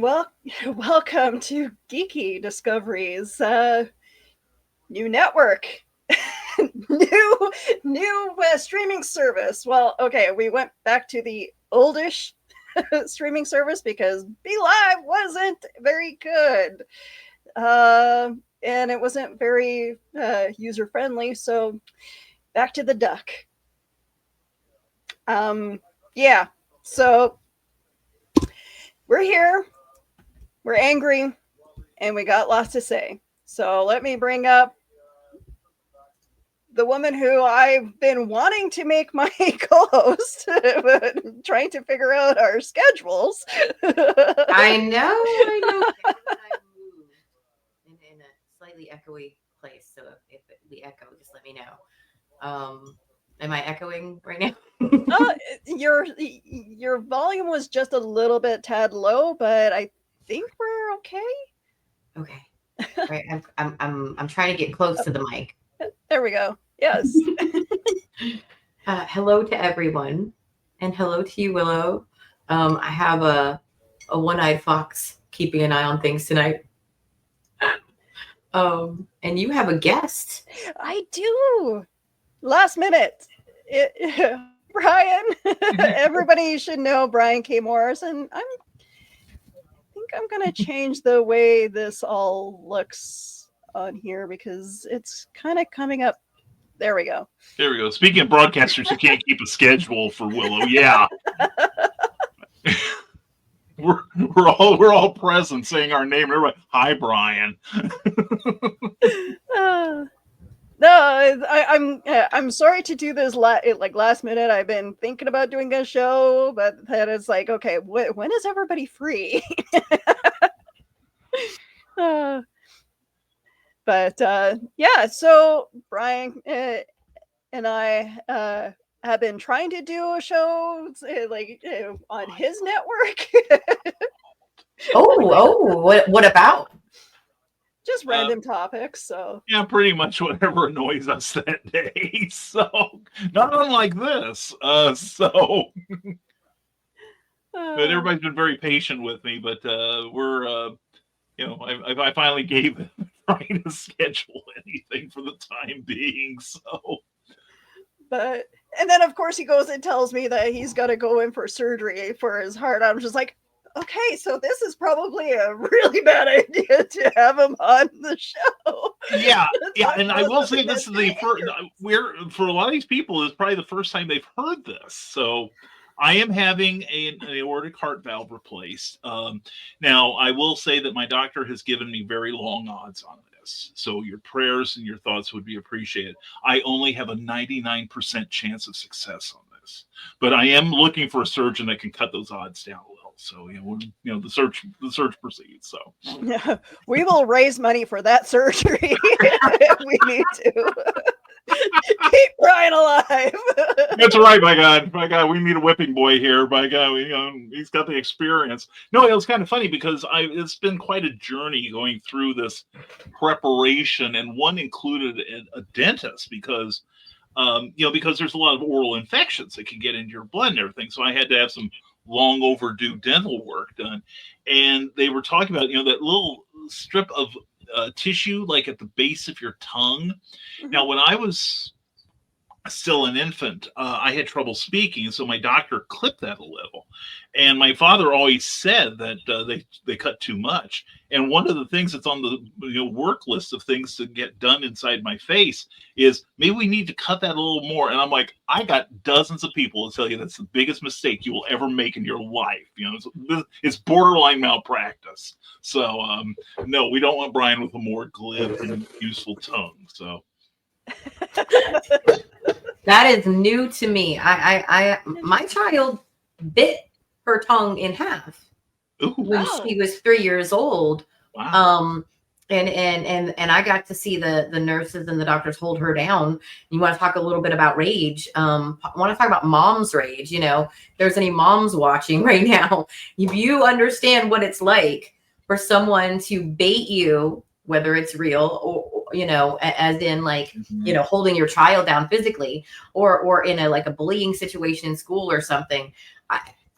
Well, welcome to Geeky Discoveries, new network, new streaming service. Well, okay, we went back to the oldish streaming service because Be Live wasn't very good, and it wasn't very user friendly. So back to the duck. Yeah. So we're here. We're angry and we got lots to say. So let me bring up the woman who I've been wanting to make my co-host, trying to figure out our schedules. I know. I moved in a slightly echoey place, so if we echo, just let me know. Am I echoing right now? Your volume was just a little bit tad low, but I think we're okay. Okay. All right. I'm trying to get close to the mic. There we go. Yes. Hello to everyone, and hello to you, Willow. I have a one-eyed fox keeping an eye on things tonight. And you have a guest. I do. Last minute. Brian. Everybody should know Brian K. Morris, and I think I'm gonna change the way this all looks on here because it's kind of coming up. There we go. There we go. Speaking of broadcasters who can't keep a schedule for Willow, yeah. we're all present saying our name. Everybody, hi, Brian. No, I'm sorry to do this last minute. I've been thinking about doing a show, but then it's like, okay, when is everybody free? But yeah, so Brian and I have been trying to do a show on his network. What about? Just random topics. So yeah, pretty much whatever annoys us that day. So not unlike this. But everybody's been very patient with me. But we're I finally gave him trying to schedule anything for the time being. So, but and then of course he goes and tells me that he's got to go in for surgery for his heart. I'm just like, okay, so this is probably a really bad idea to have him on the show. Yeah, and I will say this is the first. For a lot of these people, it's probably the first time they've heard this. So, I am having an aortic heart valve replaced. Now, I will say that my doctor has given me very long odds on this. So your prayers and your thoughts would be appreciated. I only have a 99% chance of success on this, but I am looking for a surgeon that can cut those odds down a little. So the search proceeds. So yeah, we will raise money for that surgery if we need to. Keep Brian alive. That's right, my God, we need a whipping boy here. My God, he's got the experience. No, it was kind of funny because it's been quite a journey going through this preparation, and one included a dentist because there's a lot of oral infections that can get into your blood and everything. So I had to have some long overdue dental work done, and they were talking about that little strip of tissue like at the base of your tongue. Mm-hmm. Now, when I was still an infant, I had trouble speaking, so my doctor clipped that a little. And my father always said that they cut too much. And one of the things that's on the work list of things to get done inside my face is maybe we need to cut that a little more. And I'm like, I got dozens of people to tell you that's the biggest mistake you will ever make in your life. It's borderline malpractice. So no, we don't want Brian with a more glib and useful tongue. So. That is new to me. My child bit her tongue in half. Ooh, when she was 3 years old. Wow. And I got to see the nurses and the doctors hold her down. You want to talk a little bit about rage? I want to talk about mom's rage. If there's any moms watching right now, if you understand what it's like for someone to bait you, whether it's real or as in holding your child down physically or in a bullying situation in school or something.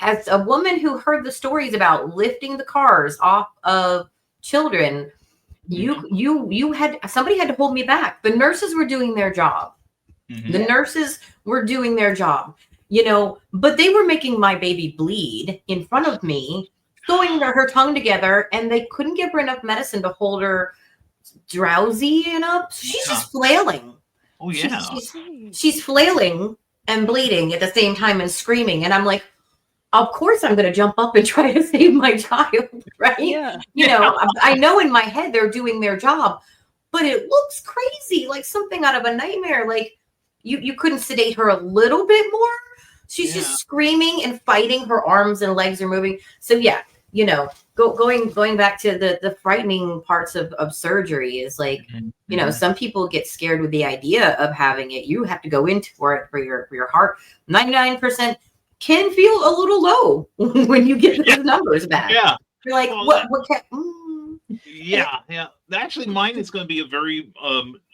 as a woman who heard the stories about lifting the cars off of children, you had somebody had to hold me back. The nurses were doing their job. The nurses were doing their job, but they were making my baby bleed in front of me, sewing her tongue together, and they couldn't give her enough medicine to hold her drowsy enough. She's just flailing. Oh yeah. She's flailing and bleeding at the same time and screaming. And I'm like, of course I'm going to jump up and try to save my child, right? Yeah. I know in my head they're doing their job, but it looks crazy, like something out of a nightmare. Like you couldn't sedate her a little bit more. She's just screaming and fighting. Her arms and legs are moving. So yeah, going back to the frightening parts of surgery is like, some people get scared with the idea of having it. You have to go into it for your heart. 99% can feel a little low when you get those numbers back. Yeah. You're like, Yeah. Actually, mine is going to be a very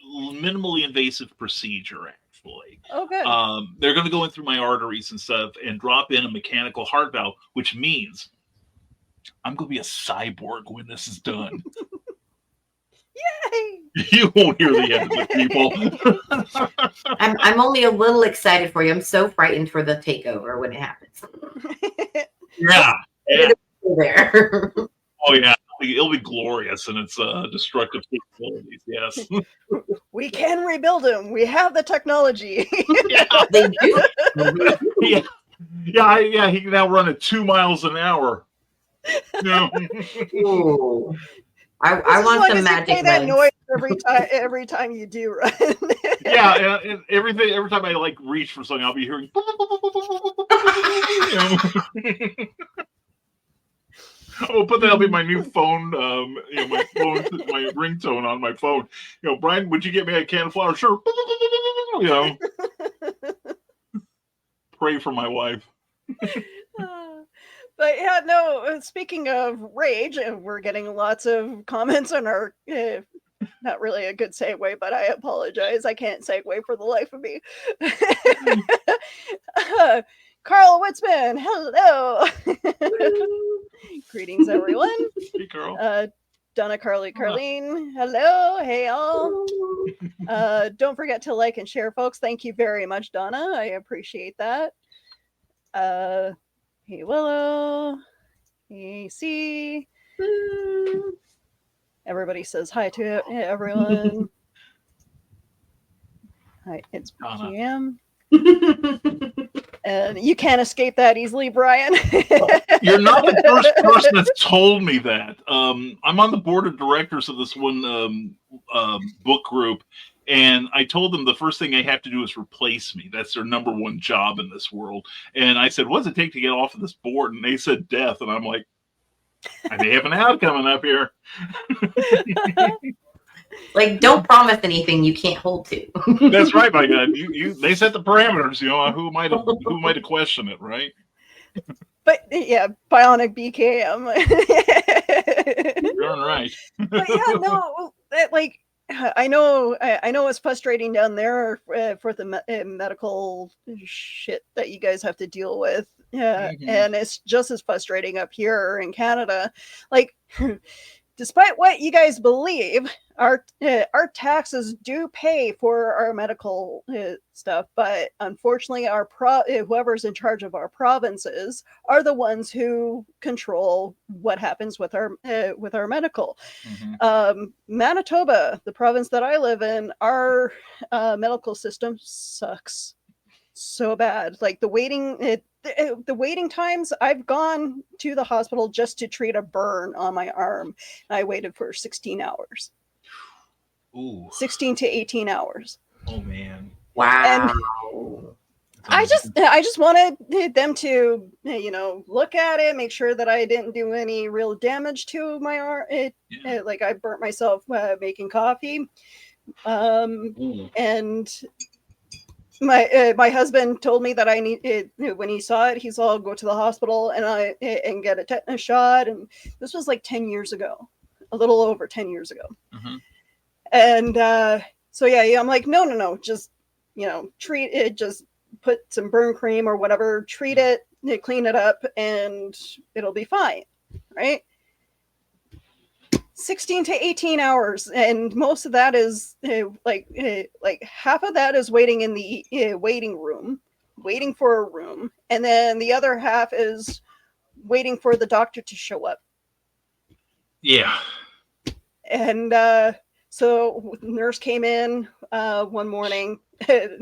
minimally invasive procedure, actually. Oh, good. They're going to go in through my arteries and stuff and drop in a mechanical heart valve, which means I'm going to be a cyborg when this is done. Yay! You won't hear the end of it, people. I'm only a little excited for you. I'm so frightened for the takeover when it happens. Yeah. There. Oh yeah, it'll be glorious in its destructive capabilities. Yes. We can rebuild him. We have the technology. Yeah, they do. Yeah. He can now run at 2 miles an hour. No. Ooh. I want some magic. You play that noise every time you do run. Yeah, and every time I reach for something, I'll be hearing. Oh, but that'll be my new phone. My ringtone on my phone. Brian, would you get me a can of flour? Sure. Pray for my wife. But yeah, no, speaking of rage, we're getting lots of comments on our, not really a good segue, but I apologize. I can't segue for the life of me. Carl Witzman, hello. Greetings, everyone. Hey, Carl. Donna Carlene, hello. Hey, all. Don't forget to like and share, folks. Thank you very much, Donna. I appreciate that. Hey, Willow. Hey, C. Everybody says hi to everyone. Hi, it's GM. And you can't escape that easily, Brian. You're not the first person that's told me that. I'm on the board of directors of this one book group, and I told them the first thing they have to do is replace me. That's their number one job in this world. And I said, what does it take to get off of this board? And they said death. And I'm like, I may have an ad coming up here. Like, don't promise anything you can't hold to. That's right, my God. They set the parameters. Who might have questioned it, right? But yeah, Bionic BKM. You're right. But yeah, no, I know it's frustrating down there for the medical shit that you guys have to deal with. Yeah, and it's just as frustrating up here in Canada. Like, despite what you guys believe, our taxes do pay for our medical stuff, but unfortunately, whoever's in charge of our provinces are the ones who control what happens with our medical. Manitoba, the province that I live in, our medical system sucks so bad. Like the waiting times, I've gone to the hospital just to treat a burn on my arm. I waited for 16 hours. Ooh. 16 to 18 hours. Oh man. Wow. And I just wanted them to, look at it, make sure that I didn't do any real damage to my arm. Like I burnt myself making coffee. And my husband told me that I need when he saw it, he's all go to the hospital and get a tetanus shot. And this was like 10 years ago, a little over 10 years ago. And so yeah, I'm like, no, just treat it, just put some burn cream or whatever, treat it, clean it up and it'll be fine, right? 16 to 18 hours, and most of that is like half of that is waiting in the waiting room, waiting for a room, and then the other half is waiting for the doctor to show up. Yeah. And so nurse came in one morning at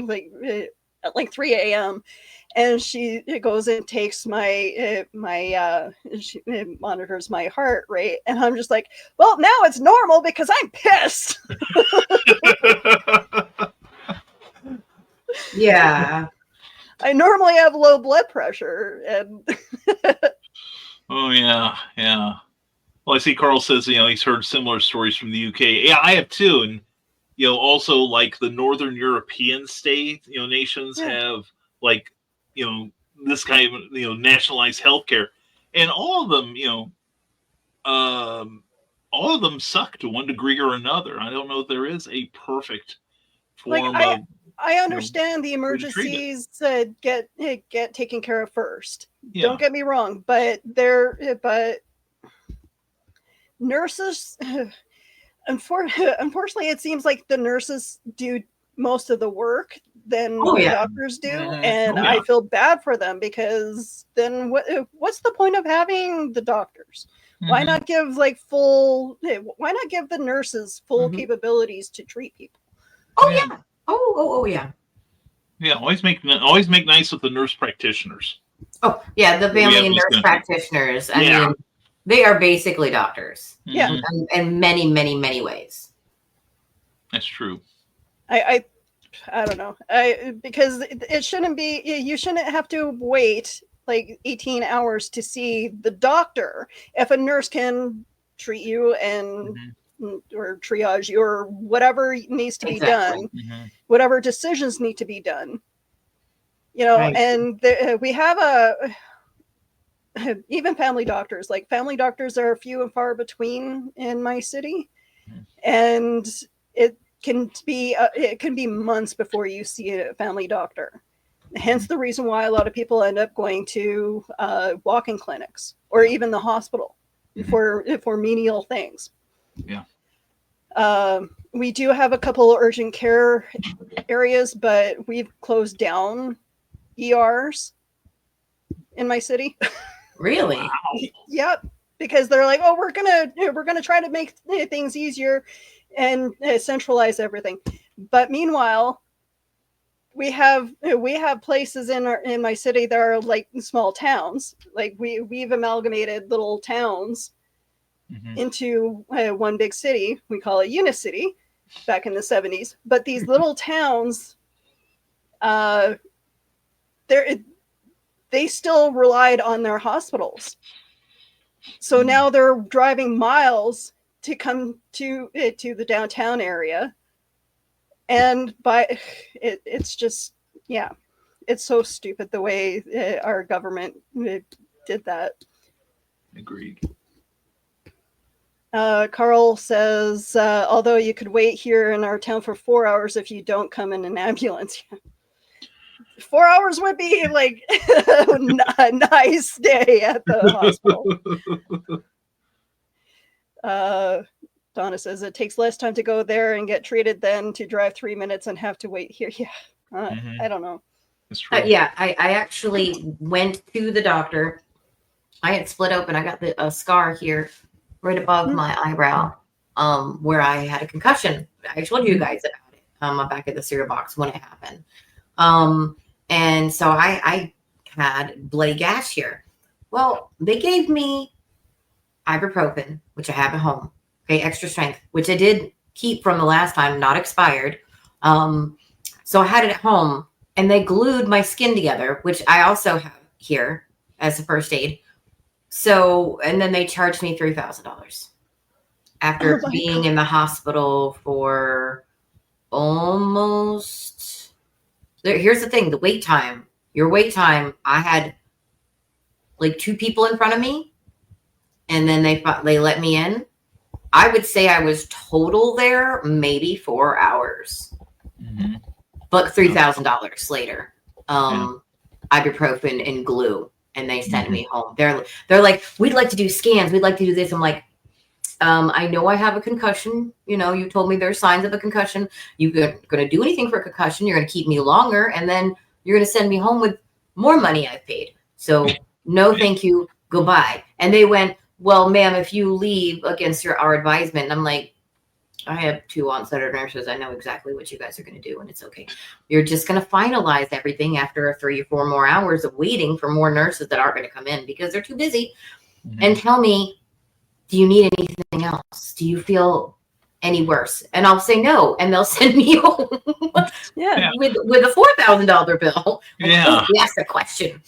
like 3 a.m. and she goes and takes my she monitors my heart rate, and I'm just like, well, now it's normal because I'm pissed. Yeah. I normally have low blood pressure, and Oh yeah, yeah. Well, I see Carl says he's heard similar stories from the UK. Yeah, I have too, and also like the Northern European states, nations have like this kind of nationalized healthcare, and all of them all of them suck to one degree or another. I don't know if there is a perfect form of. I understand the emergencies get taken care of first. Yeah. Don't get me wrong, but nurses, unfortunately, it seems like the nurses do most of the work than the doctors do, and I feel bad for them, because then what's the point of having the doctors? Why not give why not give the nurses full capabilities to treat people? Oh yeah. Yeah, always make nice with the nurse practitioners. Oh yeah, the family and nurse practitioners. I mean, they are basically doctors. Yeah, in many, many, many ways. That's true. I don't know. Because it shouldn't be. You shouldn't have to wait like 18 hours to see the doctor if a nurse can treat you and. Or triage you, or whatever needs to be done, whatever decisions need to be done, and we have even family doctors. Like, family doctors are few and far between in my city, and it can be months before you see a family doctor. Hence the reason why a lot of people end up going to walk-in clinics or even the hospital for menial things. Yeah. We do have a couple urgent care areas, but we've closed down ERs in my city. Really? Wow. Yep. Because they're like, oh, we're gonna try to make things easier and centralize everything. But meanwhile, we have places in my city that are like small towns. Like we've amalgamated little towns into one big city. We call it Unicity back in the 70s. But these little towns, they still relied on their hospitals. So now they're driving miles to come to the downtown area. And it's just, it's so stupid the way our government did that. Agreed. Carl says, although you could wait here in our town for 4 hours if you don't come in an ambulance. 4 hours would be like a nice day at the hospital. Donna says it takes less time to go there and get treated than to drive 3 minutes and have to wait here. Yeah, I don't know. That's true. I actually went to the doctor. I had split open. I got a scar here right above my eyebrow, where I had a concussion. I told you guys about it on my back of the cereal box when it happened. And so I had bloody gash here. Well, they gave me ibuprofen, which I have at home. Okay, extra strength, which I did keep from the last time, not expired. So I had it at home, and they glued my skin together, which I also have here as a first aid. So, and then they charged me $3,000 after being in the hospital for almost. Here's the thing: the wait time. Your wait time. I had like 2 people in front of me, and then they let me in. I would say I was total there maybe 4 hours, but $3,000 later. Ibuprofen and glue. and they sent me home. They're like, we'd like to do scans. We'd like to do this. I'm like, I know I have a concussion. You know, you told me there's signs of a concussion. You're going to do anything for a concussion. You're going to keep me longer. And then you're going to send me home with more money I've paid. So no, thank you. Goodbye. And they went, well, ma'am, if you leave against our advisement. And I'm like, I have 2 aunts that are nurses. I know exactly what you guys are going to do, and it's okay. You're just going to finalize everything after 3 or 4 more hours of waiting for more nurses that aren't going to come in because they're too busy. And tell me, do you need anything else? Do you feel any worse? And I'll say no, and they'll send me home Yeah. with a $4,000 bill. Yeah. Oh, that's the question.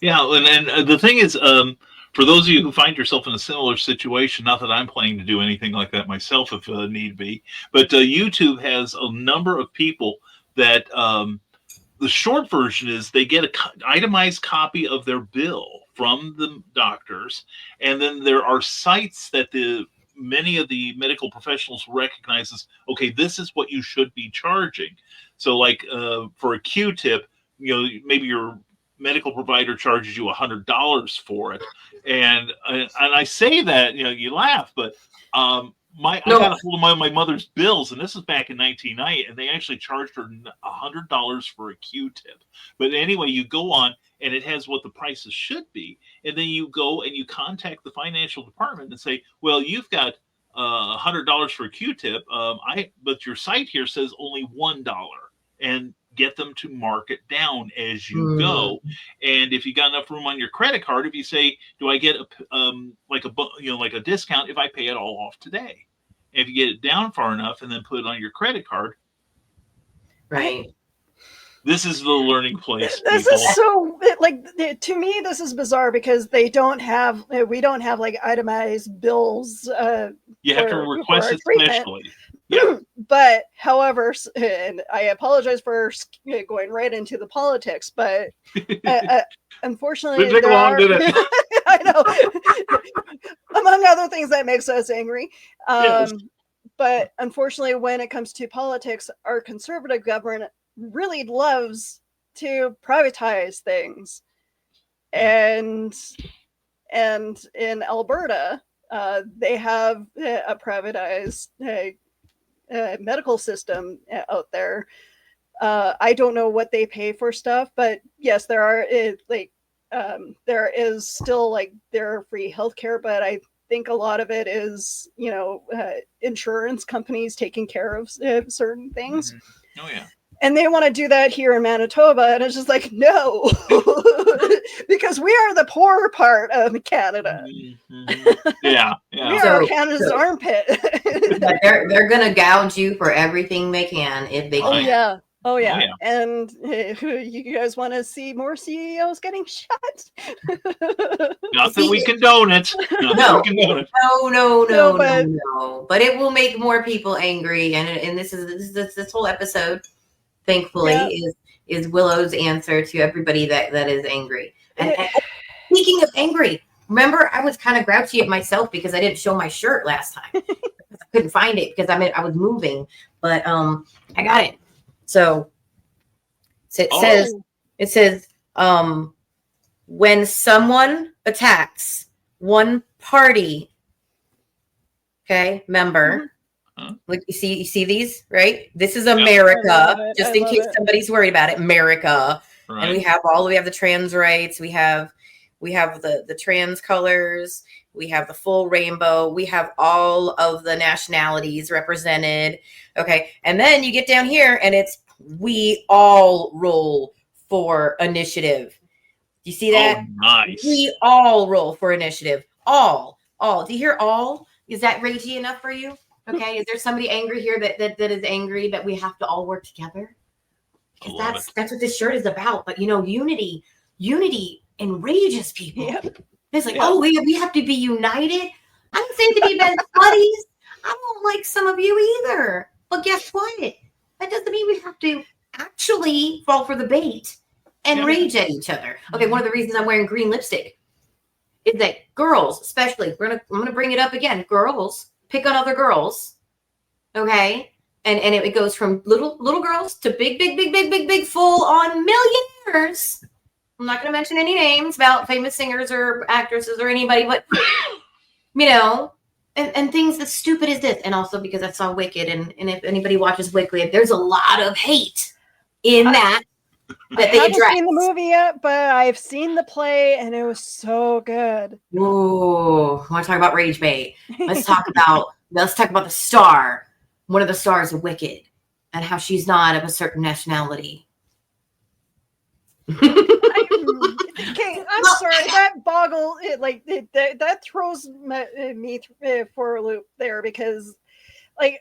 Yeah, and the thing is, for those of you who find yourself in a similar situation, not that I'm planning to do anything like that myself if need be, but YouTube has a number of people that the short version is they get an itemized copy of their bill from the doctors, and then there are sites that many of the medical professionals recognize as, okay, this is what you should be charging. So like for a Q-tip, you know, maybe your medical provider charges you $100 for it, and I say that, you know, you laugh, but I got a hold of my mother's bills, and this is back in 1990, and they actually charged her $100 for a Q-tip. But anyway, you go on, and it has what the prices should be, and then you go and you contact the financial department and say, well, you've got $100 for a Q-tip, but your site here says only $1, and get them to mark it down as you go. And if you got enough room on your credit card, if you say, do I get a discount if I pay it all off today? And if you get it down far enough and then put it on your credit card, Right. this is the learning place. This is so, like, to me, this is bizarre because we don't have like itemized bills. You have to request it specially. Yeah. But however, and I apologize for going right into the politics, but unfortunately, Didn't take long, did it? I know, among other things that makes us angry. Yes. But unfortunately, when it comes to politics, our conservative government really loves to privatize things, and in Alberta, they have a privatized medical system out there. I don't know what they pay for stuff, but yes, there is still like their free healthcare, but I think a lot of it is, you know, insurance companies taking care of certain things. Oh yeah. And they want to do that here in Manitoba, and it's just like, no, because we are the poor part of Canada. Yeah. We are Canada's armpit. they're gonna gouge you for everything they can if they can. Oh yeah. And you guys want to see more CEOs getting shot? Not that we condone it. No. But it will make more people angry, and this whole episode, thankfully, is Willow's answer to everybody that is angry. And speaking of angry, remember I was kind of grouchy at myself because I didn't show my shirt last time. I couldn't find it because I was moving, but I got it. So it says when someone attacks one party, member, like you see these, right? This is America, just in case somebody's worried about it. America, right. And we have the trans rights, we have the trans colors, we have the full rainbow, we have all of the nationalities represented. Okay, and then you get down here and it's we all roll for initiative. Do you see that? Oh, nice. We all roll for initiative. All. Do you hear all? Is that ragey enough for you? Okay. Is there somebody angry here that is angry that we have to all work together? Because that's what this shirt is about. But you know, unity enrages people. Yep. It's like, we have to be united. I'm saying to be best buddies. I don't like some of you either. But guess what? That doesn't mean we have to actually fall for the bait and rage at each other. Okay, one of the reasons I'm wearing green lipstick is that girls, especially, I'm gonna bring it up again. Girls pick on other girls, okay, and it goes from little girls to big full on millionaires, I'm not going to mention any names about famous singers or actresses or anybody, but you know, and things as stupid as this. And also because I saw Wicked, and if anybody watches Wicked, there's a lot of hate in that I they haven't address. seen the movie yet, but I've seen the play, and it was so good. Ooh, I want to talk about rage bait. Let's talk about the star, one of the stars of Wicked, and how she's not of a certain nationality. Okay, I'm sorry. That boggle, that throws me for a loop there, because, like,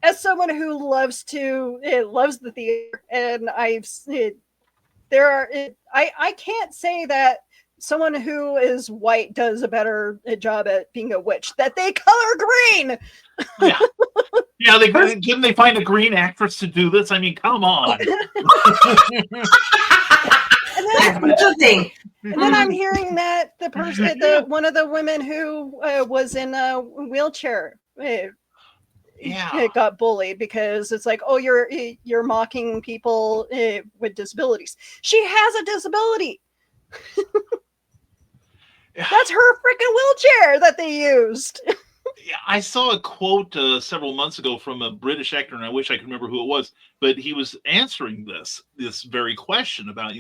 as someone who loves the theater, and I can't say that someone who is white does a better job at being a witch. That they color green. Yeah, yeah. Didn't they find a green actress to do this? I mean, come on. And then I'm hearing that the person, one of the women who was in a wheelchair, got bullied because it's like, oh, you're mocking people with disabilities. She has a disability. That's her freaking wheelchair that they used. Yeah, I saw a quote several months ago from a British actor, and I wish I could remember who it was, but he was answering this very question about,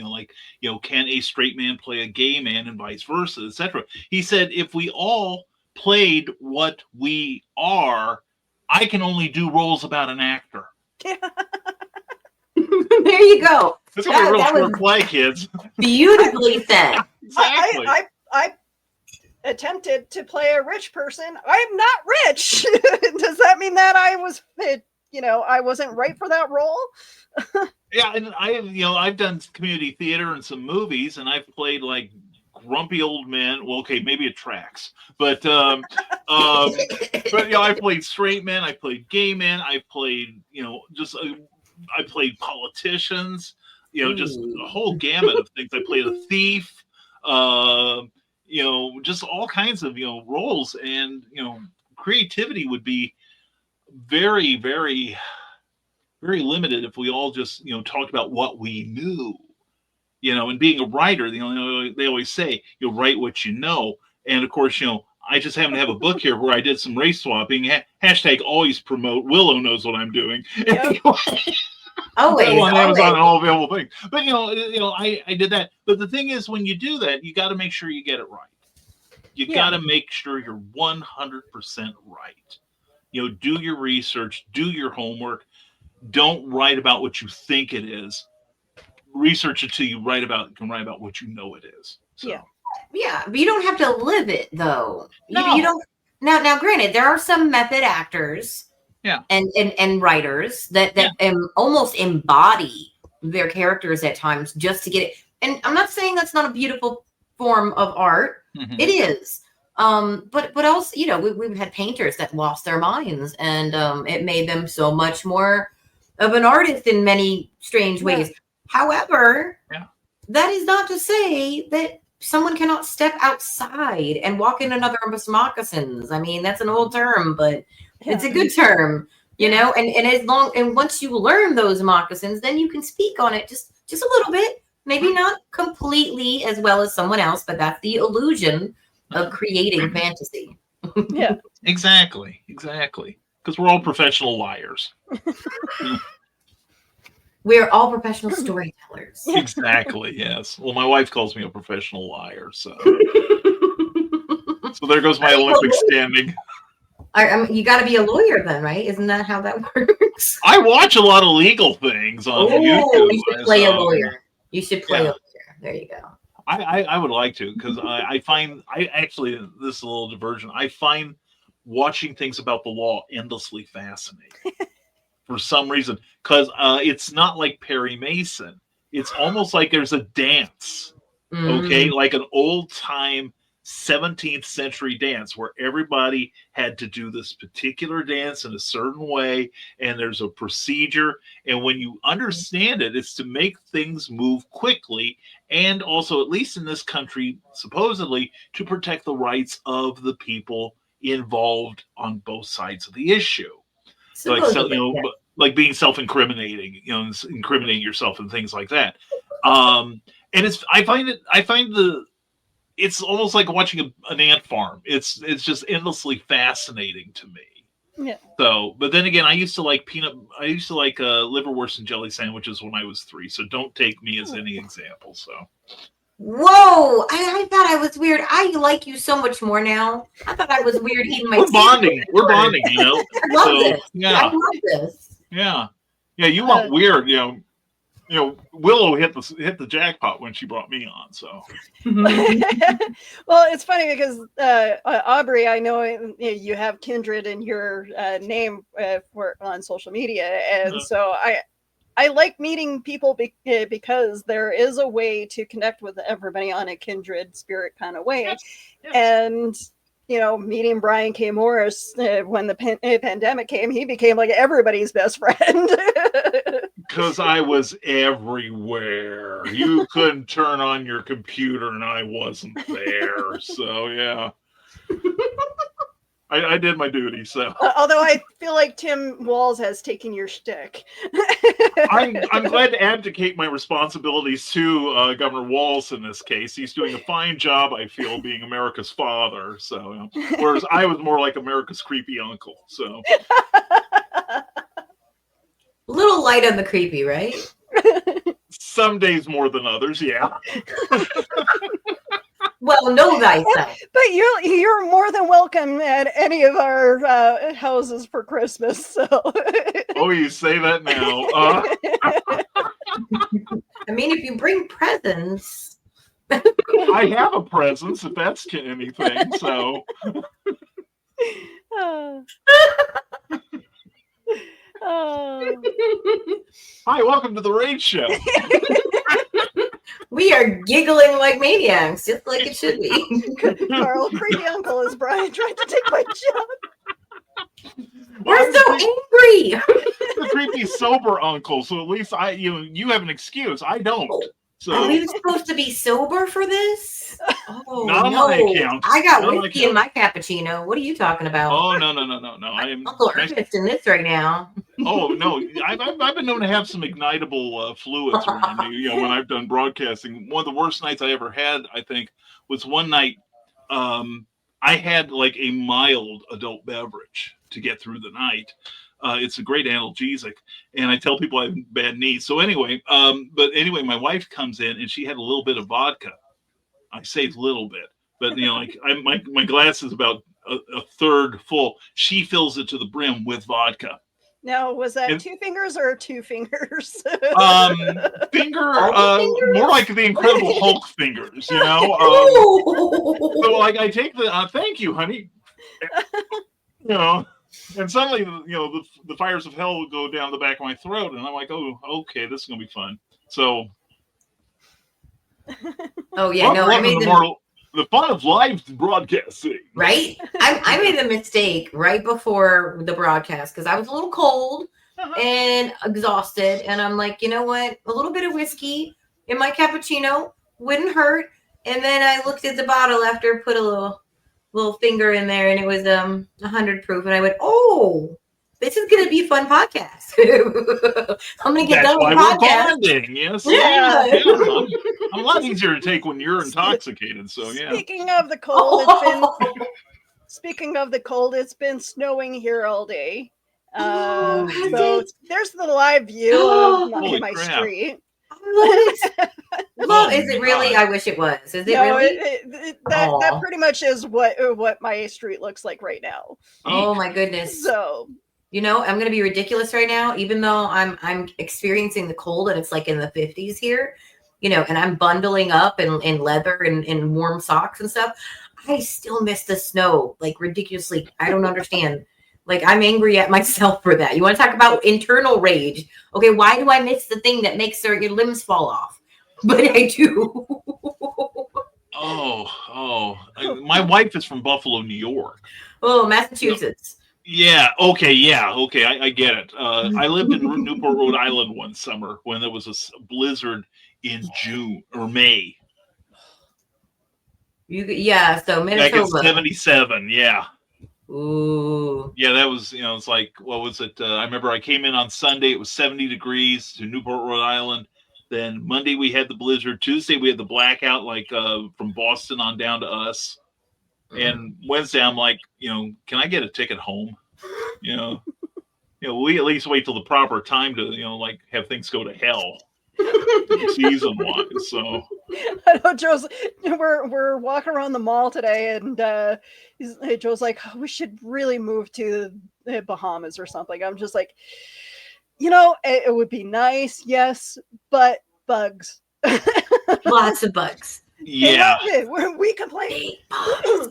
can a straight man play a gay man and vice versa, etc. He said, if we all played what we are, I can only do roles about an actor. There you go. It's gonna be a real short play, kids. Beautifully said. Exactly. I attempted to play a rich person. I'm not rich. Does that mean that I wasn't right for that role? Yeah, and I've done community theater and some movies, and I've played like grumpy old men. Well, okay, maybe it tracks, but I played straight men, I played gay men, I played I played politicians, just a whole gamut of things. I played a thief, just all kinds of roles, and creativity would be very, very, very limited if we all just talked about what we knew. And being a writer, they always say you'll write what you know. And of course, I just happen to have a book here where I did some race swapping. Hashtag always promote. Willow knows what I'm doing. Always. On Amazon and all available things. But I did that. But the thing is, when you do that, you got to make sure you get it right. You got to make sure you're 100% right. Do your research, do your homework. Don't write about what you think it is. Research it till you can write about what you know it is. So. Yeah, but you don't have to live it though. No. You don't. Now, granted, there are some method actors, and writers that almost embody their characters at times just to get it. And I'm not saying that's not a beautiful form of art. Mm-hmm. It is. But also, we've had painters that lost their minds, and it made them so much more of an artist in many strange ways. However, that is not to say that someone cannot step outside and walk in another of moccasins. I mean, that's an old term, but it's a good term, and once you learn those moccasins, then you can speak on it just a little bit, maybe not completely as well as someone else, but that's the illusion of creating fantasy. Yeah, exactly. Because we're all professional liars. We're all professional storytellers. Exactly, yes. Well, my wife calls me a professional liar, so there goes my Olympic standing. You got to be a lawyer then, right? Isn't that how that works? I watch a lot of legal things on YouTube. You should play a lawyer. You should play a lawyer. There you go. I would like to, because I find this is a little diversion. I find watching things about the law endlessly fascinating. For some reason, because it's not like Perry Mason. It's almost like there's a dance, okay? Like an old-time 17th century dance where everybody had to do this particular dance in a certain way, and there's a procedure. And when you understand it, it's to make things move quickly, and also, at least in this country, supposedly, to protect the rights of the people involved on both sides of the issue. Like being self-incriminating, incriminating yourself and things like that. and it's almost like watching an ant farm. It's just endlessly fascinating to me. Yeah. So, but then again, I used to like liverwurst and jelly sandwiches when I was 3. So don't take me as any example. So. Whoa! I thought I was weird. I like you so much more now. I thought I was weird eating my. We're bonding. We're bonding. You know. I love this. Yeah. I love this. Yeah. Yeah. You want weird. You know. Willow hit the jackpot when she brought me on. So. Well, it's funny because Aubrey, I know you have Kindred in your name on social media, and so I like meeting people because there is a way to connect with everybody on a kindred spirit kind of way. Yes. And, meeting Brian K. Morris when the pandemic came, he became like everybody's best friend. Because I was everywhere. You couldn't turn on your computer and I wasn't there. So, yeah. I did my duty. So, although I feel like Tim Walz has taken your shtick. I'm glad to abdicate my responsibilities to Governor Walz in this case. He's doing a fine job, I feel, being America's father. So, whereas I was more like America's creepy uncle. So, a little light on the creepy, right? Some days more than others, yeah. Well, know thyself. But you're more than welcome at any of our houses for Christmas. So. Oh, you say that now. I mean, if you bring presents. I have a presence, if that's anything. So. Hi, welcome to the Rage Show. We are giggling like maniacs, just like it should be. Carl, creepy uncle is Brian trying to take my job. We're so angry. The creepy sober uncle. So at least you have an excuse. I don't. So are we supposed to be sober for this? Oh, not on my account. I got whiskey in my cappuccino. What are you talking about? Oh no! I'm Uncle Ernest in this right now. Oh no! I've been known to have some ignitable fluids around me. When I've done broadcasting. One of the worst nights I ever had, I think, was one night. I had like a mild adult beverage to get through the night. It's a great analgesic, and I tell people I have bad knees. So anyway, my wife comes in and she had a little bit of vodka. I say little bit, but my glass is about a third full. She fills it to the brim with vodka. Now, was that 2 fingers or 2 fingers? More like the Incredible Hulk fingers, So like I take the thank you, honey. And suddenly, the fires of hell would go down the back of my throat, and I'm like, oh, okay, this is gonna be fun. So, oh yeah, no, I made the fun of live broadcasting. Right, I made a mistake right before the broadcast because I was a little cold and exhausted, and I'm like, you know what, a little bit of whiskey in my cappuccino wouldn't hurt. And then I looked at the bottle after, put a little finger in there, and it was 100 proof, and I went, oh, this is gonna be a fun podcast. I'm gonna get done with the podcast. Yes. Yeah. I'm a lot easier to take when you're intoxicated. So yeah. Speaking of the cold, it's been snowing here all day. So there's the live view of my street. Well, is it really? God. I wish it was. Is it really? That pretty much is what my street looks like right now. Oh my goodness. So I'm going to be ridiculous right now, even though I'm experiencing the cold and it's like in the 50s here, and I'm bundling up in leather and warm socks and stuff. I still miss the snow like ridiculously. I don't understand. Like, I'm angry at myself for that. You want to talk about internal rage? Okay, why do I miss the thing that makes your limbs fall off? But I do. My wife is from Buffalo, New York. Oh, Massachusetts. Yeah. Okay. I get it. I lived in Newport, Rhode Island one summer when there was a blizzard in June or May. So Minnesota. Back in 77. Yeah. Ooh. Yeah, that was, it's like, what was it? I remember I came in on Sunday. It was 70 degrees to Newport, Rhode Island. Then Monday we had the blizzard. Tuesday we had the blackout, like from Boston on down to us. And Wednesday I'm like, can I get a ticket home? We at least wait till the proper time to, like have things go to hell season wise. So I know Joe's. We're walking around the mall today, and Joe's like, oh, we should really move to the Bahamas or something. I'm just like, it would be nice, yes, but bugs. Lots of bugs. Yeah, we complain.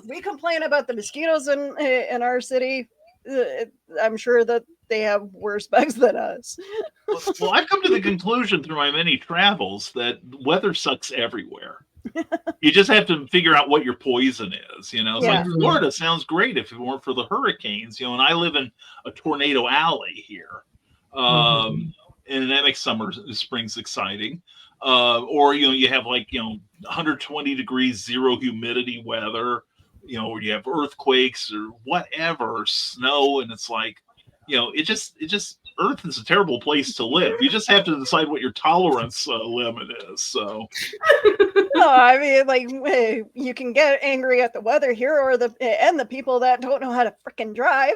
We complain about the mosquitoes in our city. I'm sure that they have worse bugs than us. Well, I've come to the conclusion through my many travels that weather sucks everywhere. You just have to figure out what your poison is. It's like Florida sounds great if it weren't for the hurricanes. And I live in a tornado alley here, and that makes springs exciting. Or you have like 120 degrees, zero humidity weather. Or you have earthquakes or whatever, snow, and it's like, it just Earth is a terrible place to live. You just have to decide what your tolerance limit is. So, no, I mean, like, you can get angry at the weather here, or the people that don't know how to freaking drive.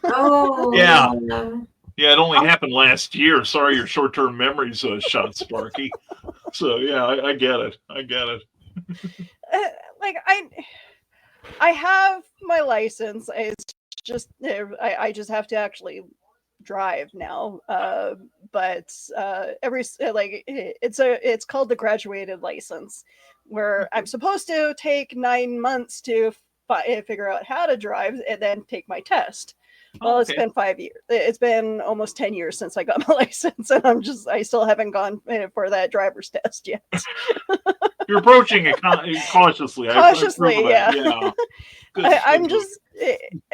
Oh, yeah. Yeah, it only happened last year. Sorry, your short-term memory's shot, Sparky. So yeah, I get it. I have my license. It's just I just have to actually drive now. But it's called the graduated license, where I'm supposed to take 9 months to figure out how to drive and then take my test. Well, It's been 5 years. It's been almost 10 years since I got my license, and I still haven't gone for that driver's test yet. You're approaching it cautiously. Cautiously, yeah. I'm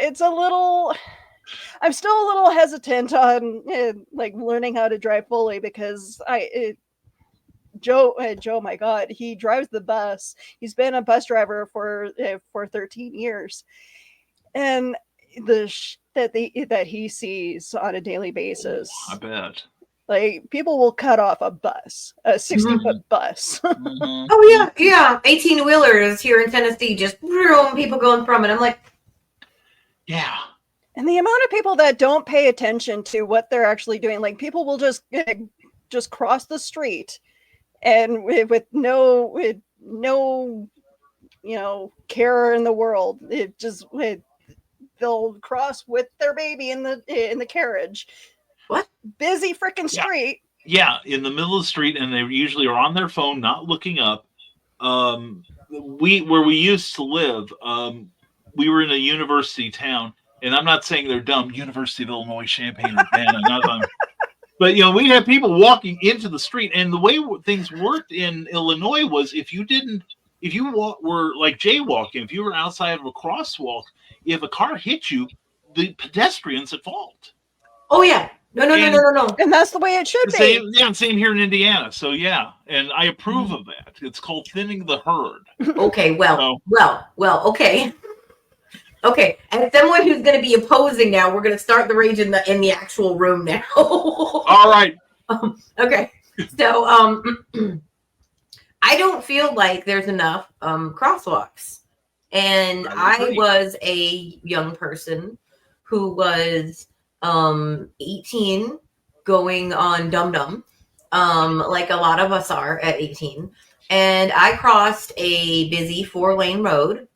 still a little hesitant on learning how to drive fully, because Joe, my God, he drives the bus. He's been a bus driver for 13 years, and that he sees on a daily basis. I bet. Like, people will cut off a 60-foot bus. Oh yeah. 18-wheelers here in Tennessee, just people going from it. I'm like, yeah. And the amount of people that don't pay attention to what they're actually doing, like, people will just cross the street, and with no care in the world, they'll cross with their baby in the carriage. What? Busy freaking street. Yeah, in the middle of the street, and they usually are on their phone, not looking up. Where we used to live, we were in a university town, and I'm not saying they're dumb. University of Illinois, Champaign-Urbana, but we'd have people walking into the street, and the way things worked in Illinois was if you were like jaywalking, if you were outside of a crosswalk, if a car hit you, the pedestrian's at fault. Oh yeah. No. And that's the way it should be. Same here in Indiana. So yeah, and I approve of that. It's called thinning the herd. Okay, well, okay. Okay, as someone who's going to be opposing now, we're going to start the rage in the actual room now. All right. Okay, so I don't feel like there's enough crosswalks, and I was a young person who was 18 going on Dum Dum, like a lot of us are at 18. And I crossed a busy 4-lane road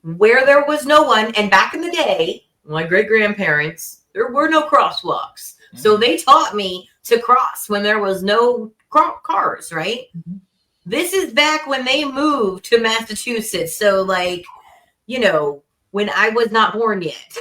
where there was no one. And back in the day, my great grandparents, there were no crosswalks. Mm-hmm. So they taught me to cross when there was no cars, right? Mm-hmm. This is back when they moved to Massachusetts. So when I was not born yet.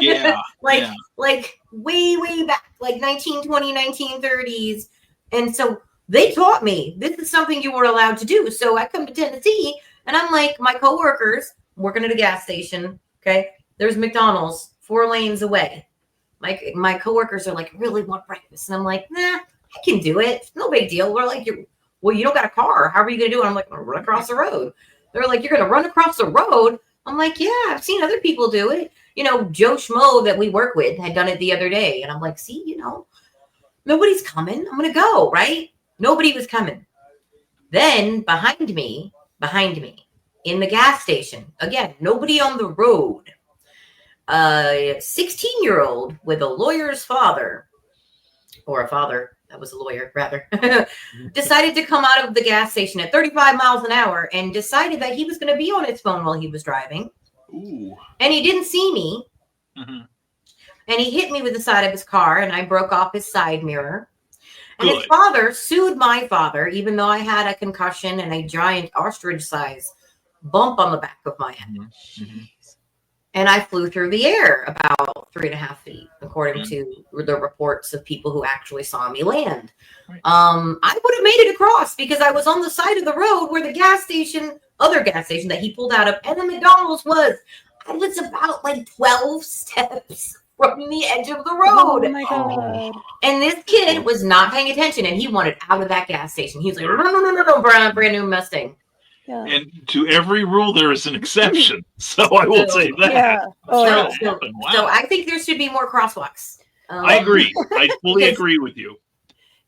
Yeah. Like way back, like 1920, 1930s. And so they taught me this is something you were allowed to do. So I come to Tennessee and I'm like, my coworkers working at a gas station. Okay. There's McDonald's 4 lanes away. My coworkers are like, really want breakfast? And I'm like, nah, I can do it. No big deal. We're like, you don't got a car. How are you going to do it? I'm like, I'll run across the road. They're like, you're going to run across the road? I'm like, yeah, I've seen other people do it. Joe Schmo that we work with had done it the other day. And I'm like, see, nobody's coming. I'm going to go, right? Nobody was coming. Then behind me, in the gas station, again, nobody on the road. A 16-year-old with a lawyer's father, or a father that was a lawyer, rather, decided to come out of the gas station at 35 miles an hour and decided that he was going to be on his phone while he was driving. Ooh. And he didn't see me. Mhm. And he hit me with the side of his car, and I broke off his side mirror. And his Good. father sued my father, even though I had a concussion and a giant ostrich-size bump on the back of my head. Mhm. Mhm. And I flew through the air about 3.5 feet, according to the reports of people who actually saw me land. Right. I would have made it across because I was on the side of the road where the other gas station that he pulled out of, and the McDonald's was. I was about like 12 steps from the edge of the road. Oh my god. And this kid was not paying attention, and he wanted out of that gas station. He was like, no, brand new Mustang. Yeah. And to every rule, there is an exception. So I will say that. Yeah. Oh, Sure. yeah. So, Wow. so I think there should be more crosswalks. I agree. I fully because- agree with you.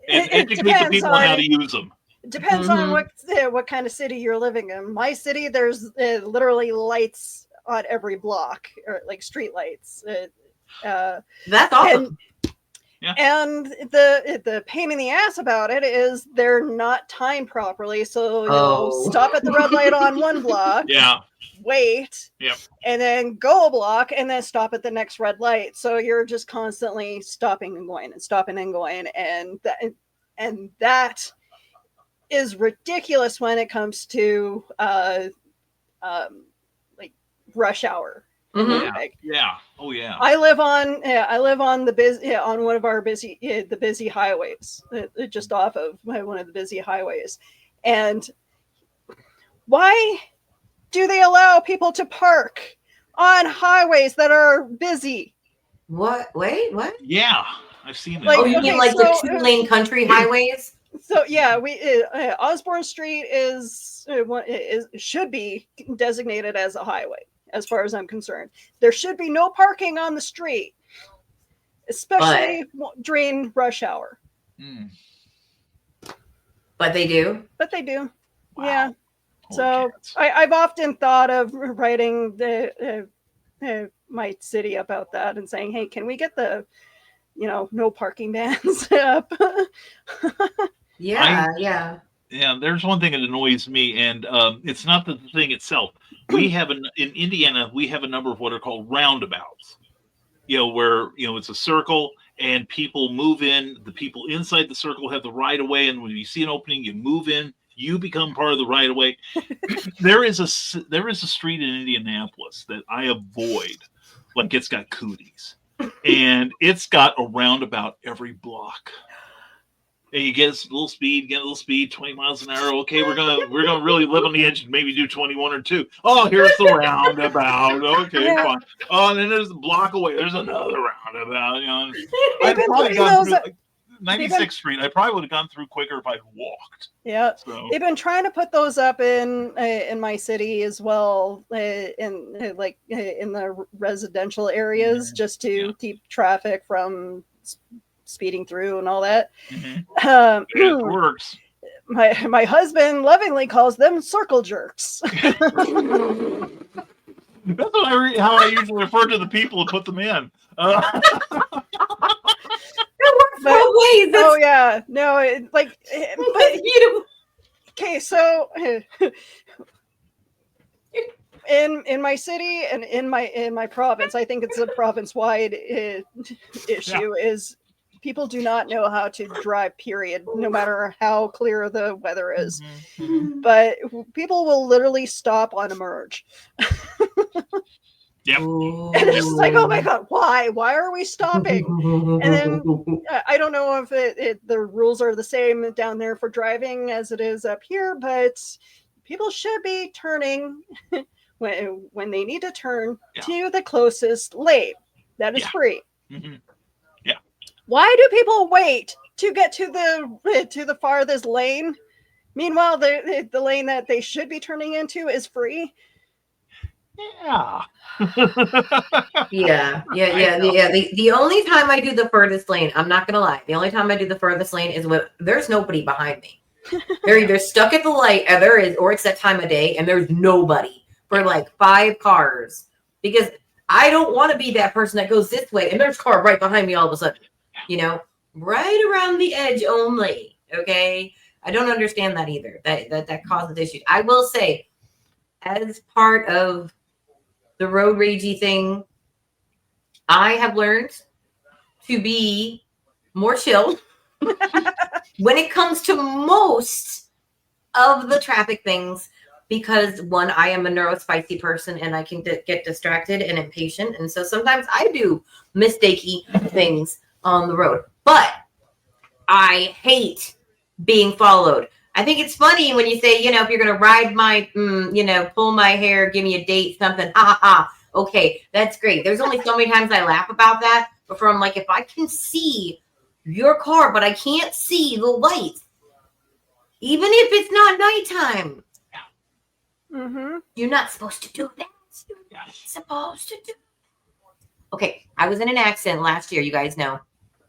And It educate the depends people on how on- to use them. Depends on Mhm. what kind of city you're living in. My city, there's literally lights on every block, or like street lights. That's awesome. And the pain in the ass about it is they're not timed properly. So you know, Oh. stop at the red light on one block, Yeah. wait, Yep. and then go a block, and then stop at the next red light. So you're just constantly stopping and going and stopping and going, and that is ridiculous when it comes to like rush hour. Mhm. Yeah. Like, Yeah. Oh, yeah. I live on on one of our busy highways, just off of one of the busy highways. And why do they allow people to park on highways that are busy? What? Wait, what? Yeah. I've seen that. Like, Oh, you mean okay, like the so, 2-lane country highways? So yeah, we Osborne Street should be designated as a highway, as far as I'm concerned. There should be no parking on the street, especially during rush hour. Mm. But they do. But they do. Wow. Yeah. Holy So cats. I've often thought of writing my city about that and saying, hey, can we get the no parking bans up? Yeah. Yeah, there's one thing that annoys me, and it's not the thing itself. We have in Indiana, we have a number of what are called roundabouts. Where it's a circle, and people move in. The people inside the circle have the right of way, and when you see an opening, you move in. You become part of the right of way. There is a street in Indianapolis that I avoid, like it's got cooties, and it's got a roundabout every block. And you get a little speed, 20 miles an hour. Okay, we're gonna really live on the edge and maybe do 21 or 2. Oh, here's the roundabout. Okay, Yeah. fine. Oh, and then there's a block away. There's another roundabout. They've I'd been probably putting gone those through up- 96th Street. I probably would have gone through quicker if I'd walked. Yeah. So They've been trying to put those up in my city as well, in the residential areas, just to keep traffic from speeding through and all that. mhm. It works. My husband lovingly calls them circle jerks. That's how I usually refer to the people who put them in. It works But- both ways. Oh yeah, no, but That's beautiful. okay, so in my city and in my province, I think it's a province-wide issue. Is people do not know how to drive, period, no matter how clear the weather is. Mhm. But people will literally stop on a merge. Yep. Ooh. And it's just like, oh my god, why are we stopping? And then I don't know if the rules are the same down there for driving as it is up here, but people should be turning when they need to turn Yeah. to the closest lane that is Yeah. free. Mhm. Why do people wait to get to the farthest lane? Meanwhile, the lane that they should be turning into is free. Yeah. Yeah. The only time I do the furthest lane, I'm not gonna lie. The only time I do the furthest lane is when there's nobody behind me. They're either stuck at the light, or it's that time of day, and there's nobody for like 5 cars. Because I don't want to be that person that goes this way, and there's a car right behind me all of a sudden. You know, right around the edge only. Okay, I don't understand that either. That causes issues. I will say, as part of the road ragey thing, I have learned to be more chill when it comes to most of the traffic things, because one, I am a neurospicy person and I can get distracted and impatient, and so sometimes I do mistakey things on the road. But I hate being followed. I think it's funny when you say, if you're gonna ride my, pull my hair, give me a date, something, ha ha ha. Okay, that's great. There's only so many times I laugh about that, but I'm like, if I can see your car, but I can't see the lights, even if it's not nighttime, you're not supposed to do that. You're not supposed to do. Okay, I was in an accident last year. You guys know,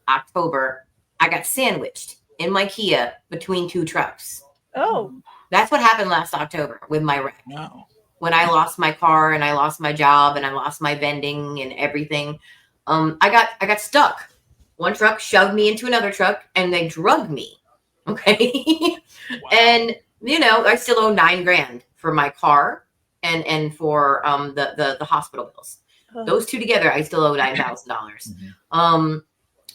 October. I got sandwiched in my Kia between 2 trucks. Oh, that's what happened last October with my wreck. No. When I lost my car and I lost my job and I lost my vending and everything, I got stuck. One truck shoved me into another truck and they drugged me. Okay. Wow. And I still owe $9,000 for my car and for the hospital bills. Those two together, I still owe $9,000.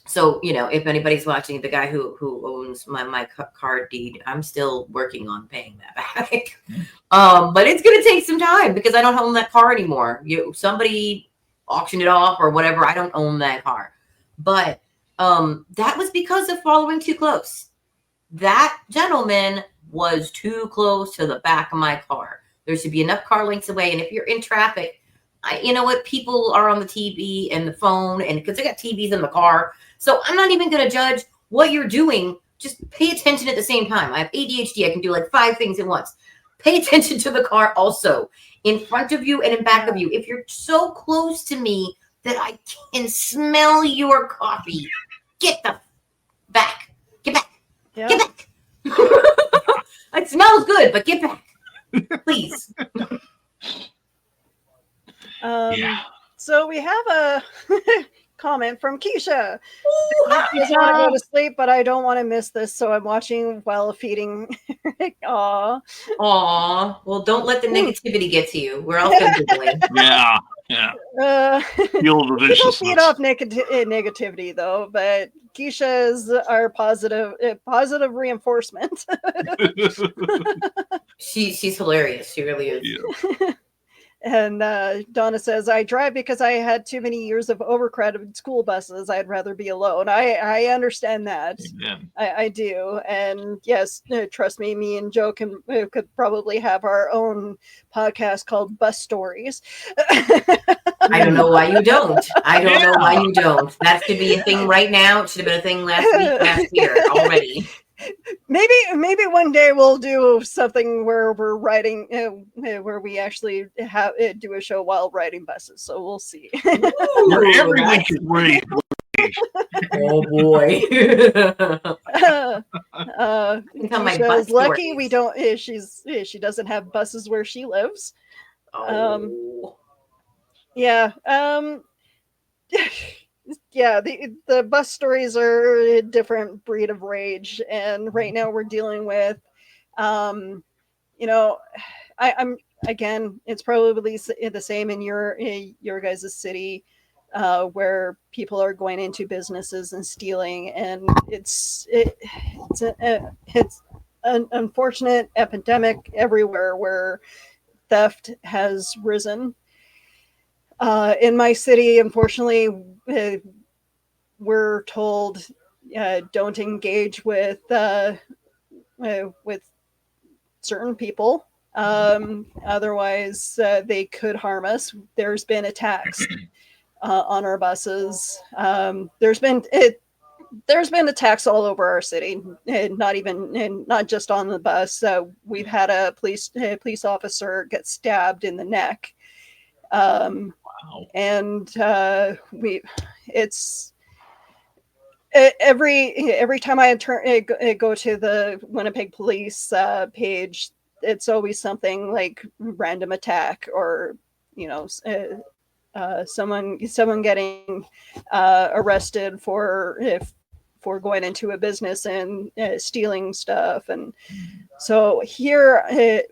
So if anybody's watching, the guy who owns my car deed, I'm still working on paying that back. But it's gonna take some time because I don't own that car anymore. Somebody auctioned it off or whatever. I don't own that car. But that was because of following too close. That gentleman was too close to the back of my car. There should be enough car lengths away. And if you're in traffic, you know what? People are on the TV and the phone, and because they got TVs in the car. So I'm not even going to judge what you're doing. Just pay attention at the same time. I have ADHD. I can do like 5 things at once. Pay attention to the car also, in front of you and in back of you. If you're so close to me that I can smell your coffee, get the back. Get back. Yeah. Get back. It smells good, but get back. Please. So we have a comment from Keisha. I just want to go to sleep, but I don't want to miss this, so I'm watching while feeding. Aw. Well, don't let the negativity get to you. We're all good. Yeah. Feel the viciousness. People feed off negativity, though, but Keisha is our positive reinforcement. She's hilarious. She really is. Yeah. And Donna says, I drive because I had too many years of overcrowded school buses. I'd rather be alone. I understand that. I do. And yes, trust me and Joe could probably have our own podcast called Bus Stories. I don't know why you don't. That should be a thing right now. It should have been a thing last year already. Maybe one day we'll do something where we're riding, where we actually do a show while riding buses. So we'll see. Everyone should read. Oh boy! She's lucky we don't. She doesn't have buses where she lives. Yeah. Yeah, the bus stories are a different breed of rage, and right now we're dealing with, I'm again, it's probably the same in your guys' city, where people are going into businesses and stealing, and it's an unfortunate epidemic everywhere where theft has risen. In my city, unfortunately, we're told don't engage with certain people. Otherwise, they could harm us. There's been attacks on our buses. There's been attacks all over our city, not just on the bus. We've had a police officer get stabbed in the neck. Wow. And it's every time I go to the Winnipeg police page, it's always something like random attack, or someone getting arrested for going into a business and stealing stuff. And so here,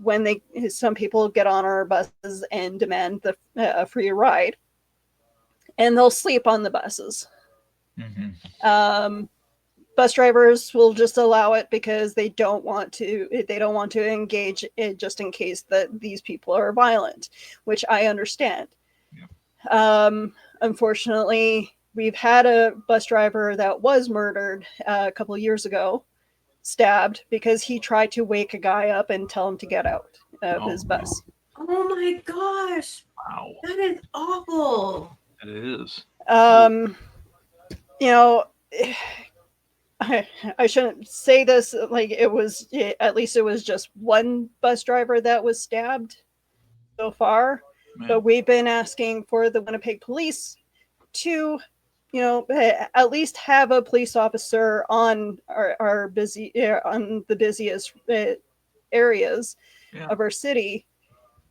when some people get on our buses and demand a free ride, and they'll sleep on the buses. Bus drivers will just allow it because they don't want to engage it, just in case that these people are violent, which I understand. Unfortunately, we've had a bus driver that was murdered a couple of years ago, stabbed, because he tried to wake a guy up and tell him to get out of his bus. Oh my gosh. Wow. That is awful. It is. I shouldn't say this, like at least it was just one bus driver that was stabbed so far. Man. But we've been asking for the Winnipeg police to, at least have a police officer on on the busiest areas of our city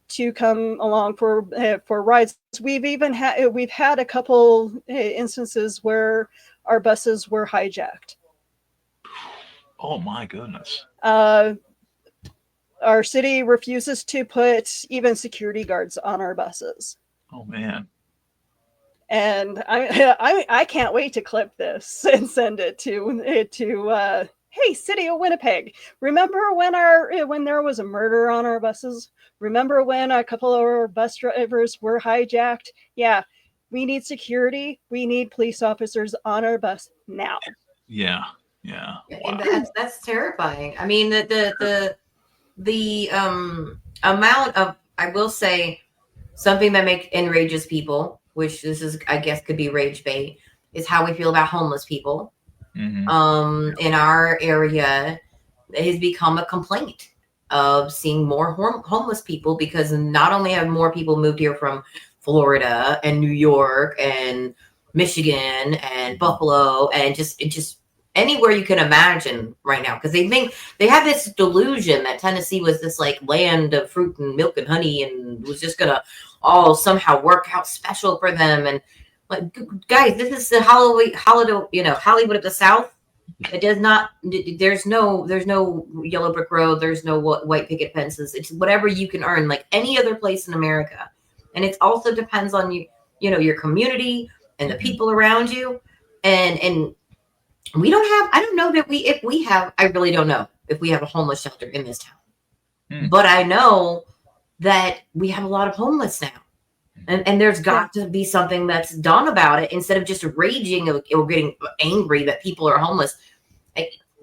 to come along for rides. We've had a couple instances where our buses were hijacked. Oh my goodness. Our city refuses to put even security guards on our buses. Oh man. And I can't wait to clip this and send it to hey, City of Winnipeg. Remember when there was a murder on our buses? Remember when a couple of our bus drivers were hijacked? Yeah, we need security. We need police officers on our bus now. Yeah. Yeah. Wow. And that's terrifying. I mean, the amount of, I will say, something that enrages people, which this is, I guess, could be rage bait, is how we feel about homeless people. In our area, it has become a complaint of seeing more homeless people, because not only have more people moved here from Florida and New York and Michigan and Buffalo and just anywhere you can imagine right now, because they think they have this delusion that Tennessee was this like land of fruit and milk and honey and was just gonna all somehow work out special for them. And like, guys, this is the Hollywood of the South. It does not. There's no yellow brick road. There's no white picket fences. It's whatever you can earn, like any other place in America. And it also depends on your community and the people around you. And we don't have. I don't know that if we have. I really don't know if we have a homeless shelter in this town. But I know that we have a lot of homeless now. And there's got to be something that's done about it, instead of just raging or getting angry that people are homeless.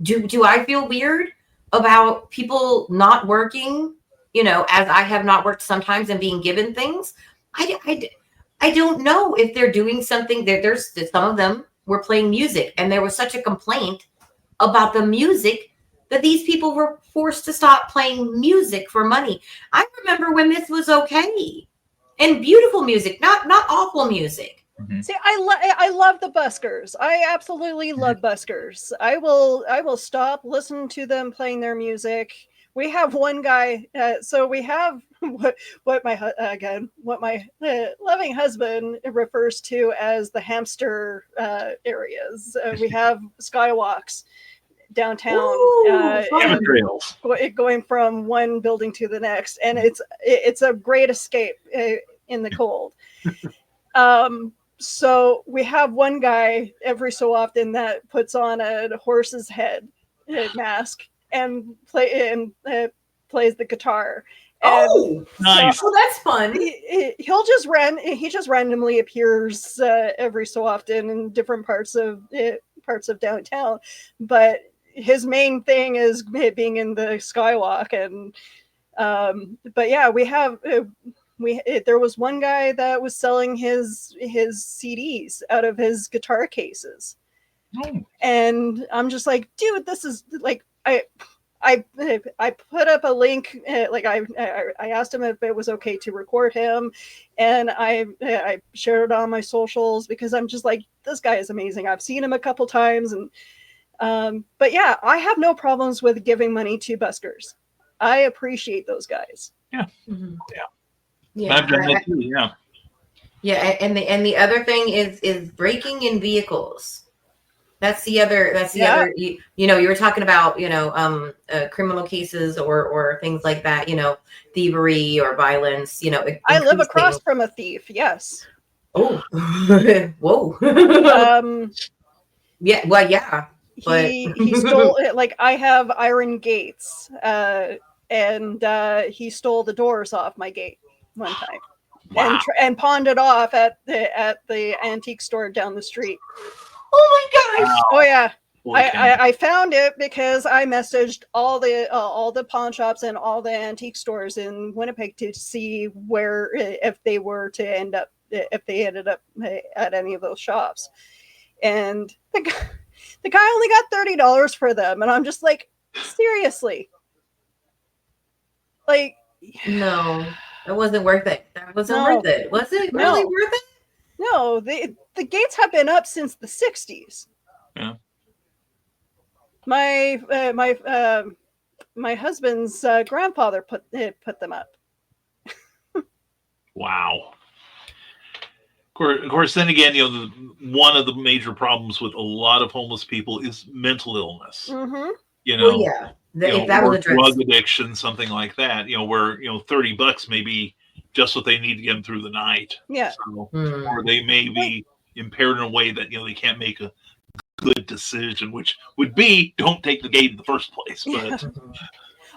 Do I feel weird about people not working, as I have not worked sometimes, and being given things? I don't know if they're doing something. There's some of them were playing music, and there was such a complaint about the music that these people were forced to stop playing music for money. I remember when this was okay. And beautiful music, not awful music. See, I love the buskers. I absolutely love buskers. I will stop, listen to them playing their music. We have one guy. So we have what my loving husband refers to as the hamster areas. We have skywalks downtown, going from one building to the next, and it's a great escape in the cold. So we have one guy every so often that puts on a horse's head mask and plays the guitar. And nice! So that's fun. He just randomly appears every so often in different parts of downtown, but his main thing is being in the skywalk. And but yeah, we have there was one guy that was selling his CDs out of his guitar cases. And I'm just like, dude, this is like, I put up a link, like I asked him if it was okay to record him, and I shared it on my socials because I'm just like, this guy is amazing. I've seen him a couple times, and but yeah, I have no problems with giving money to buskers. I appreciate those guys. Mhm. Yeah. I've done that too, yeah. Yeah, and the other thing is breaking in vehicles. That's the other. You know, you were talking about, you know, criminal cases or things like that. You know, thievery or violence. You know, I live increasing. across from a thief. Yes. Oh, whoa. Yeah. Well, yeah. He stole, like, I have iron gates, and he stole the doors off my gate one time. Wow. And pawned it off at the antique store down the street. Oh my gosh! Wow. Oh yeah, Okay. I found it because I messaged all the pawn shops and all the antique stores in Winnipeg to see where, if they ended up at any of those shops, and the guy only got $30 for them, and I'm just like, seriously, like, No, it wasn't worth it. That wasn't No. worth it. Was it No. really worth it? no, the gates have been up since the 60s. Yeah. My husband's grandfather put them up. Wow. Of course, then again, you know, one of the major problems with a lot of homeless people is mental illness. Mm-hmm. You know, Well, yeah. you If know, that or was addressed, drug addiction, something like that. You know, where, you know, $30 may be just what they need to get them through the night. Yeah. So, Hmm. or they may be impaired in a way that, you know, they can't make a good decision, which would be don't take the gate in the first place. But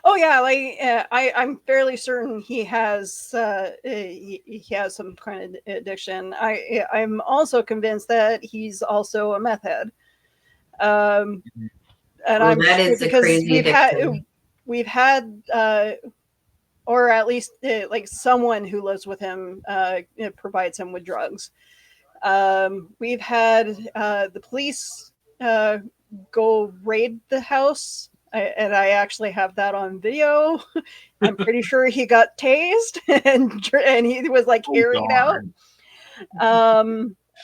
Oh yeah, like I'm fairly certain he has some kind of addiction. I'm also convinced that he's also a meth head. And Well, I'm that is a because crazy addiction. we've had or at least like someone who lives with him provides him with drugs. We've had the police go raid the house, and I actually have that on video. I'm pretty sure he got tased and he was like carried out.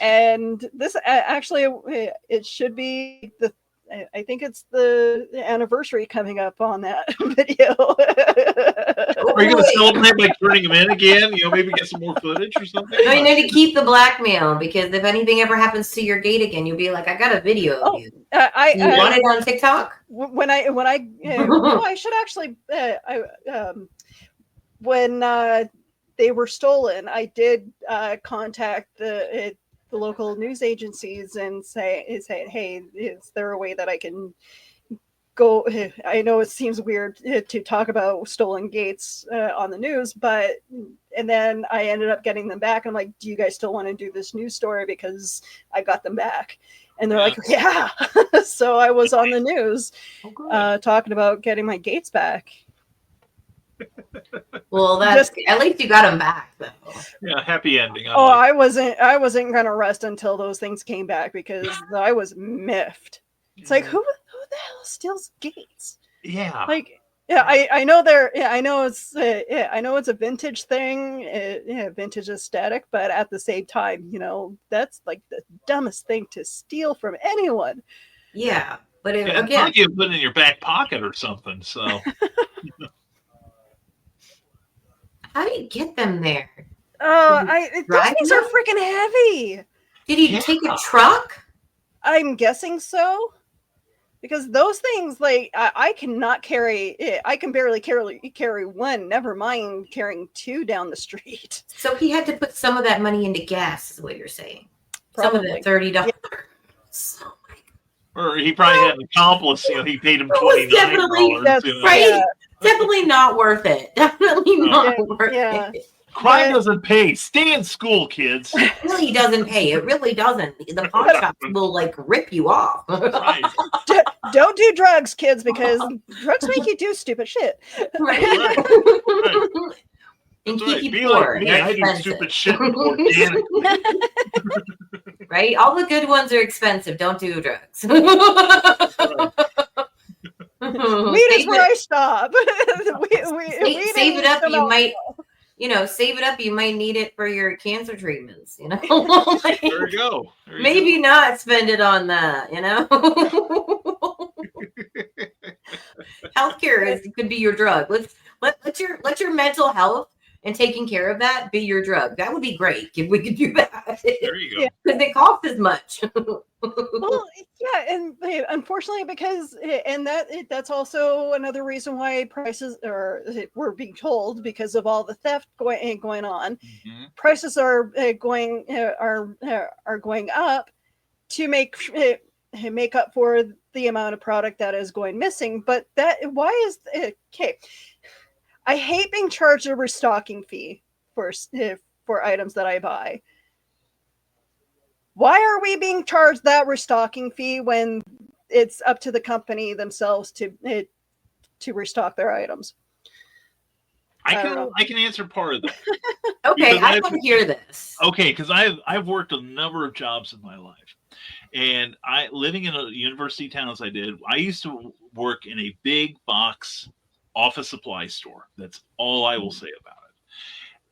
And this actually, it should be I think it's the anniversary coming up on that video. are you going to celebrate by turning them in again? You know, maybe get some more footage or something? No, you need to keep the blackmail, because if anything ever happens to your gate again, you'll be like, I got a video of you. You want it on TikTok? When I no, I should actually when they were stolen, I did contact the local news agencies and say, hey, is there a way that I can go? I know it seems weird to talk about stolen gates on the news, but and then I ended up getting them back. I'm like, do you guys still want to do this news story? Because I got them back. And they're like, yeah. So I was on the news talking about getting my gates back. Well, that's at least you got them back, though. Yeah, happy ending. I wasn't gonna rest until those things came back, because I was miffed. It's like, who the hell steals gates? Yeah. Like, yeah, I know I know it's a vintage thing, vintage aesthetic, but at the same time, you know, that's like the dumbest thing to steal from anyone. Yeah, but It's again, like you put it in your back pocket or something. So how do you get them there? Those drive things are freaking heavy. Did you take a truck? I'm guessing so. Because those things, like, I cannot carry. I can barely carry one. Never mind carrying two down the street. So he had to put some of that money into gas, is what you're saying. Some of the $30. Yeah. Oh my God. Or he probably had an accomplice. You know, he paid him $29. Definitely, right? Yeah. Definitely not worth it. Definitely not worth it. Crime doesn't pay. Stay in school, kids. It really doesn't pay. It really doesn't. The pawn shops will like rip you off. Right. Don't do drugs, kids, because drugs make you do stupid shit. Right. Right. And That's keep right. you Be poor. like me. I do stupid shit organically. Right? All the good ones are expensive. Don't do drugs. is where I stop. Save it up. Save it up. You might need it for your cancer treatments. There you go. Maybe not spend it on that. Healthcare could be your drug. Let your mental health and taking care of that be your drug. That would be great if we could do that. There you go. Because it costs as much. Well, yeah, and unfortunately, because that's also another reason why prices we're being told, because of all the theft going on, prices are going up to make up for the amount of product that is going missing. But why is okay? I hate being charged a restocking fee for items that I buy. Why are we being charged that restocking fee when it's up to the company themselves to restock their items? I can answer part of that. Okay, I want to hear this. Okay, because I've worked a number of jobs in my life, and living in a university town as I did, I used to work in a big box office supply store. That's all I will say about it.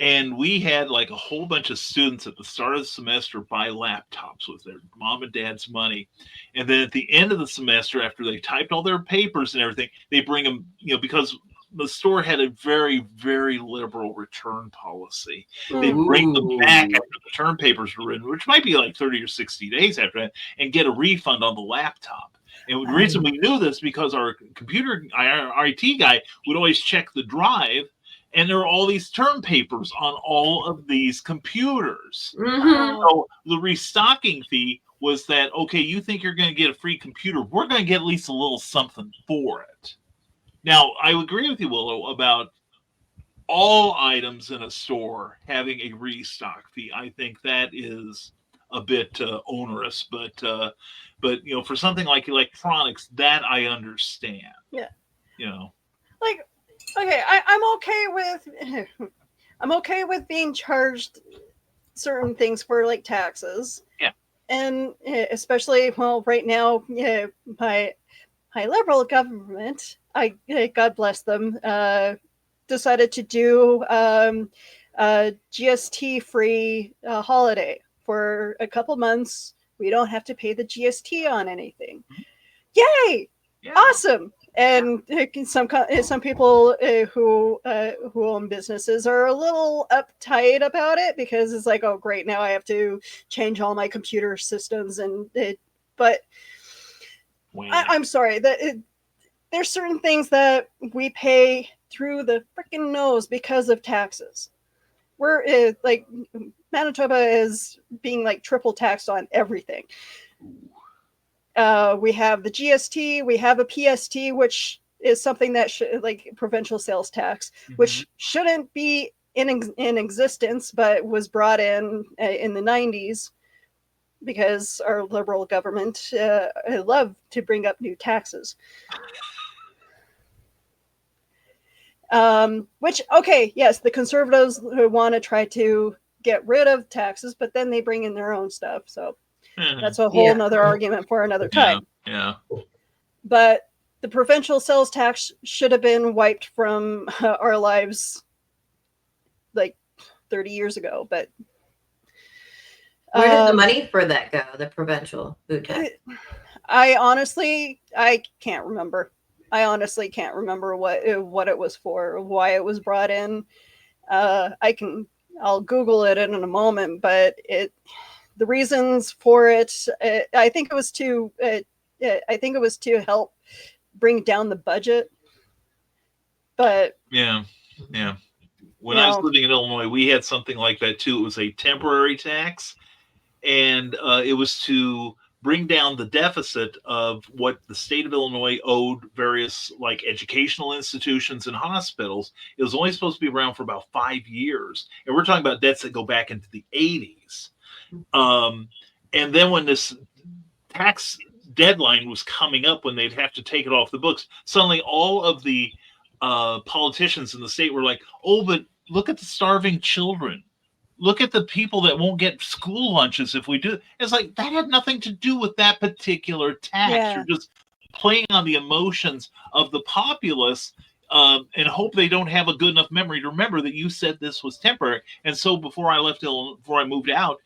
And we had like a whole bunch of students at the start of the semester buy laptops with their mom and dad's money. And then at the end of the semester, after they typed all their papers and everything, they bring them, because the store had a very, very liberal return policy. They bring them back after the term papers were written, which might be like 30 or 60 days after that, and get a refund on the laptop. And the reason we knew this because our IT guy would always check the drive, and there were all these term papers on all of these computers. So the restocking fee was that, okay, you think you're going to get a free computer, we're going to get at least a little something for it. Now, I agree with you, Willow, about all items in a store having a restock fee. I think that is a bit onerous, but for something like electronics, that I understand. Yeah. Like, okay, I'm okay with being charged certain things for like taxes. Yeah. And especially, right now, my liberal government, God bless them, decided to do a GST-free holiday for a couple months. We don't have to pay the GST on anything. Yay! Yeah. Awesome. And some people who own businesses are a little uptight about it because it's like, oh great, now I have to change all my computer systems but I'm sorry that there's certain things that we pay through the freaking nose because of taxes. We're like Manitoba is being like triple taxed on everything. We have the GST, we have a PST, which is something that like provincial sales tax, which shouldn't be in existence, but was brought in the 90s because our liberal government loved to bring up new taxes. Which, okay, yes, the conservatives want to try to get rid of taxes, but then they bring in their own stuff. So that's a whole nother argument for another time. Yeah. But the provincial sales tax should have been wiped from our lives like 30 years ago. But where did the money for that go? The provincial food tax? I can't remember. I honestly can't remember what it was for, why it was brought in. I'll Google it in a moment, but the reasons for it, I think it was to help bring down the budget. But yeah. When I was living in Illinois, we had something like that too. It was a temporary tax, and it was to bring down the deficit of what the state of Illinois owed various like educational institutions and hospitals. It was only supposed to be around for about 5 years, and we're talking about debts that go back into the 80s. And then when this tax deadline was coming up, when they'd have to take it off the books, suddenly all of the politicians in the state were like, oh, but look at the starving children. Look at the people that won't get school lunches if we do. It's like, that had nothing to do with that particular tax. Yeah. You're just playing on the emotions of the populace and hope they don't have a good enough memory to remember that you said this was temporary. And so before I moved out,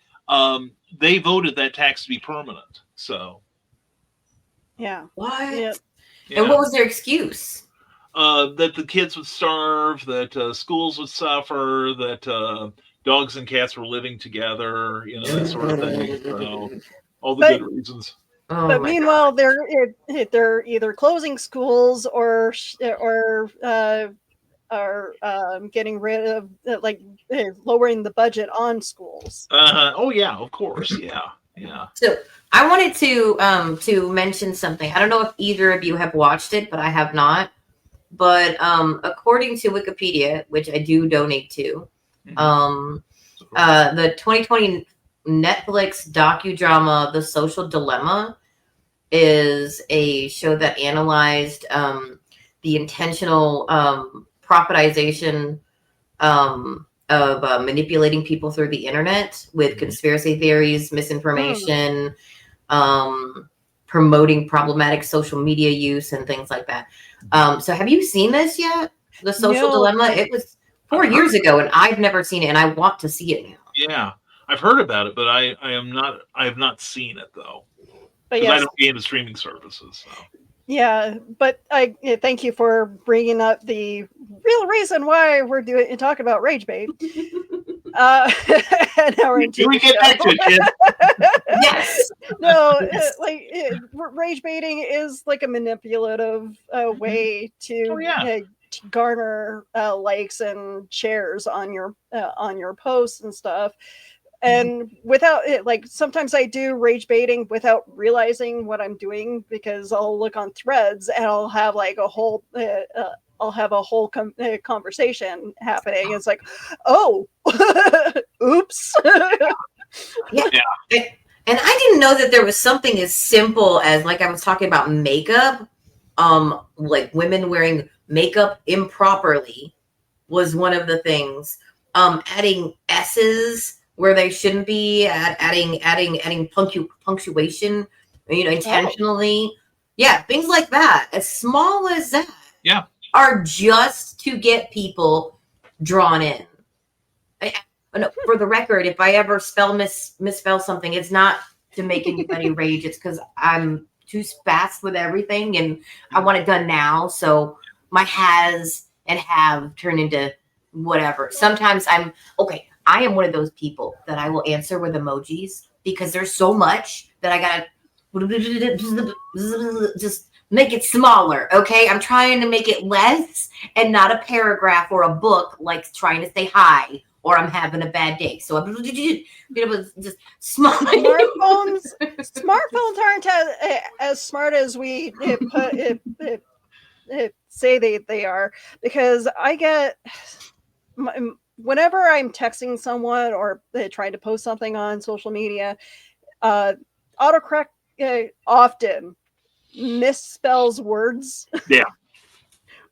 they voted that tax to be permanent. So, Yeah. What? Yeah. And what was their excuse? That the kids would starve, that schools would suffer, that dogs and cats were living together, that sort of thing. So, all the good reasons. Oh But my meanwhile, God. they're either closing schools or getting rid of lowering the budget on schools. Oh yeah, of course, yeah. So I wanted to mention something. I don't know if either of you have watched it, but I have not. But according to Wikipedia, which I do donate to, the 2020 Netflix docudrama "The Social Dilemma" is a show that analyzed the intentional profitization of manipulating people through the internet with conspiracy theories, misinformation, promoting problematic social media use, and things like that. So have you seen this yet? The Social Dilemma? It was 4 years ago, and I've never seen it, and I want to see it now. Yeah, I've heard about it, but I have not seen it though. But Because yes, I don't get into streaming services. So. yeah, but I thank you for bringing up the real reason why we're talking about rage bait. And now we're into Can we get back to it, kid? Yes. No, rage baiting is like a manipulative way to garner likes and shares on your posts and stuff. And without it, like sometimes I do rage baiting without realizing what I'm doing, because I'll look on threads and I'll have like a whole conversation happening. It's like, oh, oops. Yeah. And I didn't know that there was something as simple as, like I was talking about makeup, like women wearing makeup improperly was one of the things. Adding S's where they shouldn't be, adding punctuation, intentionally. Oh. Yeah, things like that. As small as that. Yeah. Are just to get people drawn in. For the record, if I ever misspell something, it's not to make anybody rage. It's because I'm too fast with everything and I want it done now. So my has and have turn into whatever. Sometimes I am one of those people that I will answer with emojis because there's so much that I gotta just make it smaller. Okay. I'm trying to make it less and not a paragraph or a book, like trying to say hi or I'm having a bad day. So I'm just small. Smartphones aren't as smart as we say they are, because I get whenever I'm texting someone or trying to post something on social media, autocorrect often misspells words. Yeah.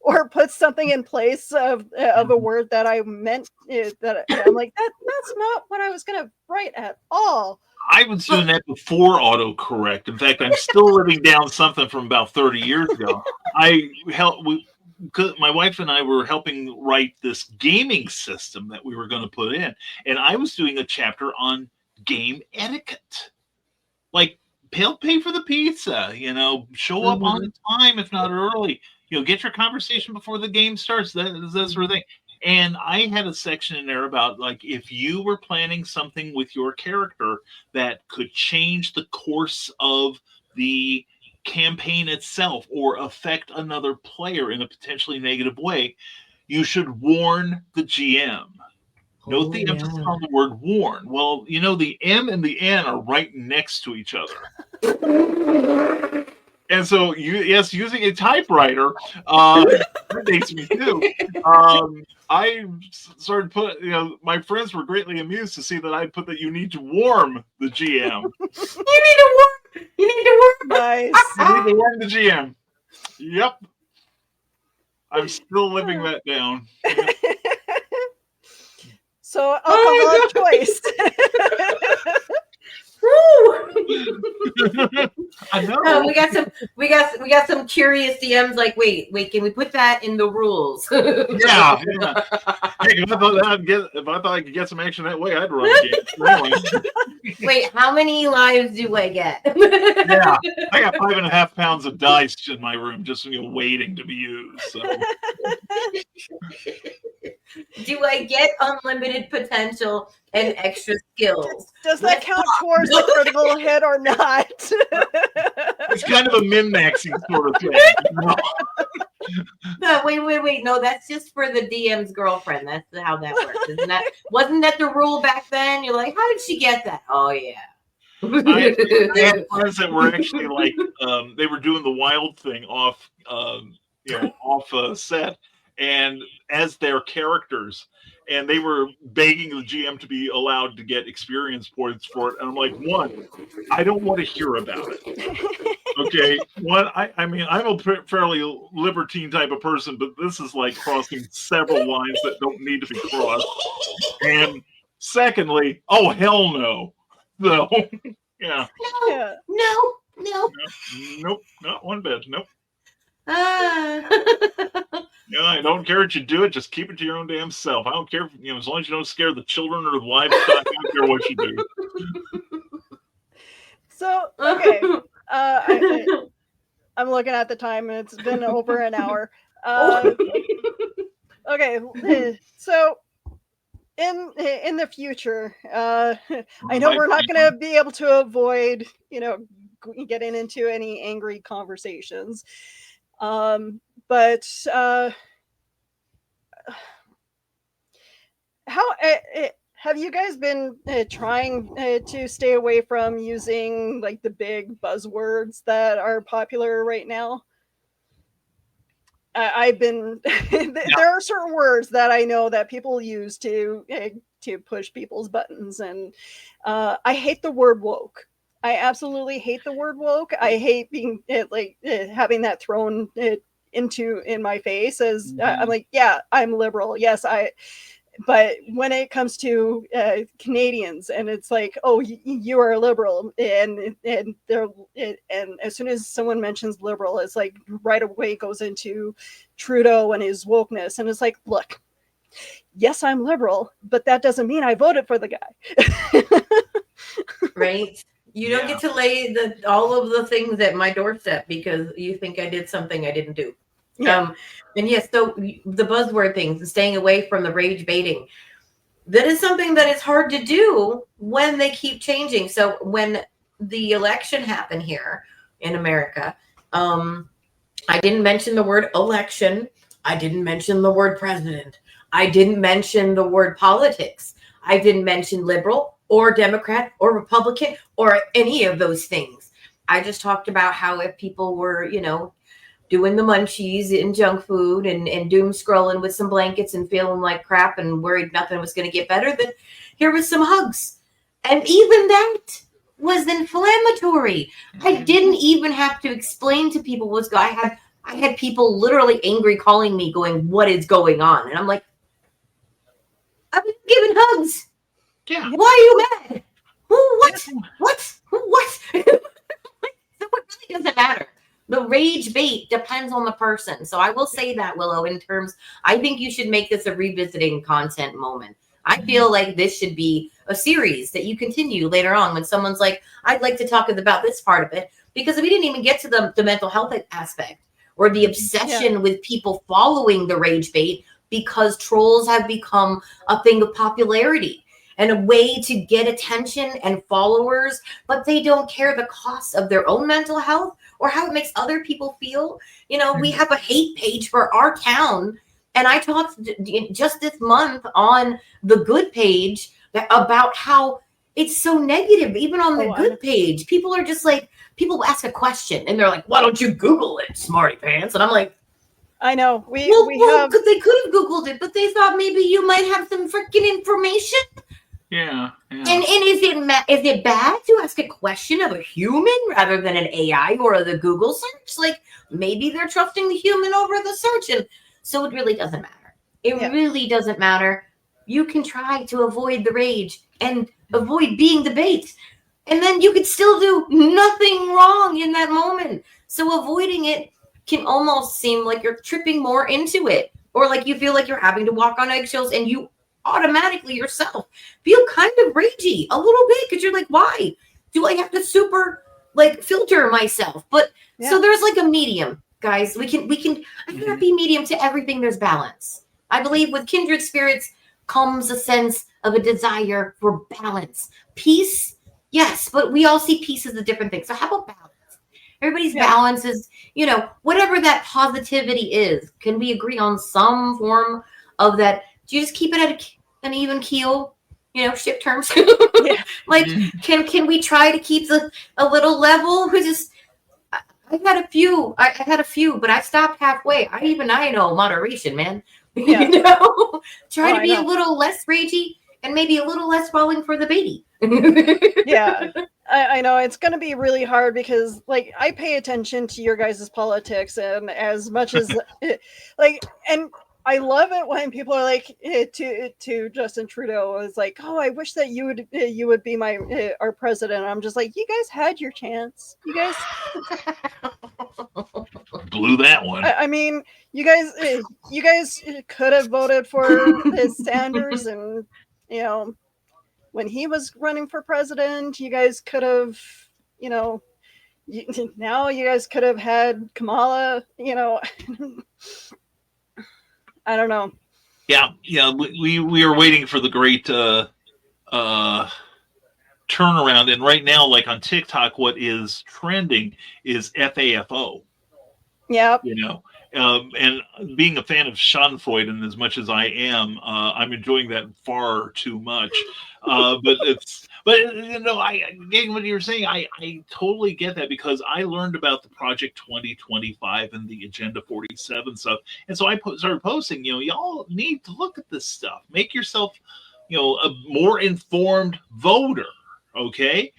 Or puts something in place of a word that I meant. That I'm like, that's not what I was going to write at all. I was doing that before autocorrect. In fact, I'm still living down something from about 30 years ago. My wife and I were helping write this gaming system that we were going to put in, and I was doing a chapter on game etiquette, like pay for the pizza, show up on time if not early, get your conversation before the game starts, that sort of thing. And I had a section in there about, like, if you were planning something with your character that could change the course of the campaign itself or affect another player in a potentially negative way, you should warn the GM. Note the emphasis on the word warn. Well, the M and the N are right next to each other. And so, using a typewriter makes me too. I started my friends were greatly amused to see that I put that you need to warm the GM. You need to warm. Nice. You need to warm the GM. Yep. I'm still living that down. So alcohol of choice. I know. We got some curious DMs like, wait, can we put that in the rules? Yeah. Hey, if I thought I could get some action that way, I'd run a game. Wait, how many lives do I get? Yeah, I got 5.5 pounds of dice in my room just waiting to be used. So. Do I get unlimited potential and extra skills? Does that count towards the critical hit or not? It's kind of a min-maxing sort of thing. No, wait. No, that's just for the DM's girlfriend. That's how that works. Wasn't that the rule back then? You're like, how did she get that? Oh, yeah. I had friends that were actually like, they were doing the wild thing off set, and as their characters, and they were begging the GM to be allowed to get experience points for it. And I'm like, one, I don't want to hear about it. Okay, one, I mean, I'm a fairly libertine type of person, but this is like crossing several lines that don't need to be crossed. And secondly, oh hell no. No. Yeah. No. Nope. Not one bit. Nope. Ah. Yeah, I don't care what you do. It just keep it to your own damn self. I don't care, as long as you don't scare the children or the livestock. I don't care what you do. So okay, I'm looking at the time, and it's been over an hour. Okay, so in the future, I know we're not going to be able to avoid, getting into any angry conversations. But how have you guys been trying to stay away from using like the big buzzwords that are popular right now? I've been there are certain words that I know that people use to push people's buttons, and I hate the word woke. I absolutely hate the word woke. I hate being having that thrown in my face as I'm like, yeah, I'm liberal. Yes, but when it comes to Canadians, and it's like, oh, you are a liberal, and as soon as someone mentions liberal, it's like right away goes into Trudeau and his wokeness, and it's like, look, yes, I'm liberal, but that doesn't mean I voted for the guy. Right. You don't get to lay all of the things at my doorstep because you think I did something I didn't do. Yeah. And yes, so the buzzword things and staying away from the rage baiting, that is something that is hard to do when they keep changing. So when the election happened here in America, I didn't mention the word election. I didn't mention the word president. I didn't mention the word politics. I didn't mention liberal or Democrat or Republican or any of those things. I just talked about how if people were, doing the munchies and junk food and doom scrolling with some blankets and feeling like crap and worried nothing was going to get better, then here was some hugs. And even that was inflammatory. I didn't even have to explain to people what's going on. I had people literally angry calling me going, what is going on? And I'm like, I've been giving hugs. Yeah. Why are you mad? What? So it really doesn't matter. The rage bait depends on the person. So I will say that, Willow, in terms, I think you should make this a revisiting content moment. I feel like this should be a series that you continue later on when someone's like, I'd like to talk about this part of it, because we didn't even get to the mental health aspect or the obsession with people following the rage bait because trolls have become a thing of popularity and a way to get attention and followers, but they don't care the cost of their own mental health or how it makes other people feel. We have a hate page for our town. And I talked just this month on the good page about how it's so negative, even on the good page. People are just like, people ask a question and they're like, why don't you Google it, smarty pants? And I'm like, I know. They could have Googled it, but they thought maybe you might have some freaking information. Yeah. And is it bad to ask a question of a human rather than an AI or the Google search? Like maybe they're trusting the human over the search, and so it really doesn't matter. It really doesn't matter. You can try to avoid the rage and avoid being the bait. And then you could still do nothing wrong in that moment. So avoiding it can almost seem like you're tripping more into it, or like you feel like you're having to walk on eggshells, and you automatically yourself feel kind of ragey a little bit because you're like, why do I have to super like filter myself? But so there's like a medium, guys. I cannot be medium to everything. There's balance. I believe with kindred spirits comes a sense of a desire for balance, peace. Yes, but we all see peace as a different thing. So how about balance? Everybody's balance is, whatever that positivity is. Can we agree on some form of that? Do you just keep it at an even keel? Ship terms. Like, can we try to keep a little level? I had a few. I had a few, but I stopped halfway. I know moderation, man. Try to be a little less ragey and maybe a little less falling for the baby. I know it's going to be really hard because like I pay attention to your guys' politics, and as much as and I love it when people are like to Justin Trudeau is like, oh, I wish that you would be our president. I'm just like, you guys had your chance. You guys blew that one. I mean, you guys could have voted for Sanders, and when he was running for president, you guys could have, now you guys could have had Kamala, I don't know. Yeah. We are waiting for the great turnaround, and right now, like on TikTok, what is trending is FAFO. Yeah. And being a fan of Schadenfreude, as much as I am, I'm enjoying that far too much. I getting what you're saying, I totally get that, because I learned about the Project 2025 and the Agenda 47 stuff, and so I started posting. Y'all need to look at this stuff. Make yourself, a more informed voter. Okay.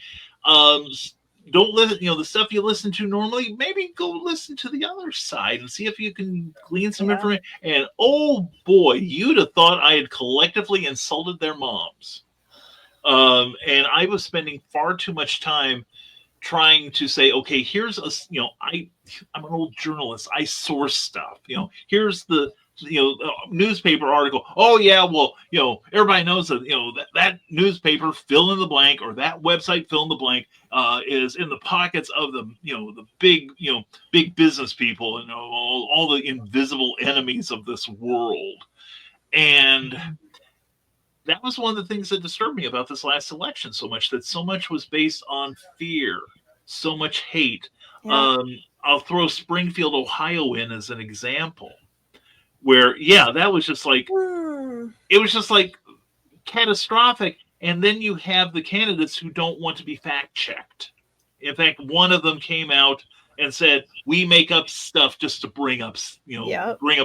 Don't listen, the stuff you listen to normally, maybe go listen to the other side and see if you can glean some information. And oh boy, you'd have thought I had collectively insulted their moms. And I was spending far too much time trying to say, okay, here's I'm an old journalist. I source stuff, here's the, newspaper article. Oh yeah, well, everybody knows that that newspaper, fill in the blank, or that website, fill in the blank, is in the pockets of the the big business people, and all the invisible enemies of this world. And that was one of the things that disturbed me about this last election so much, that so much was based on fear, so much hate. I'll throw Springfield, Ohio in as an example, where that was just like, it was just like catastrophic. And then you have the candidates who don't want to be fact checked. In fact, one of them came out and said, we make up stuff just to bring up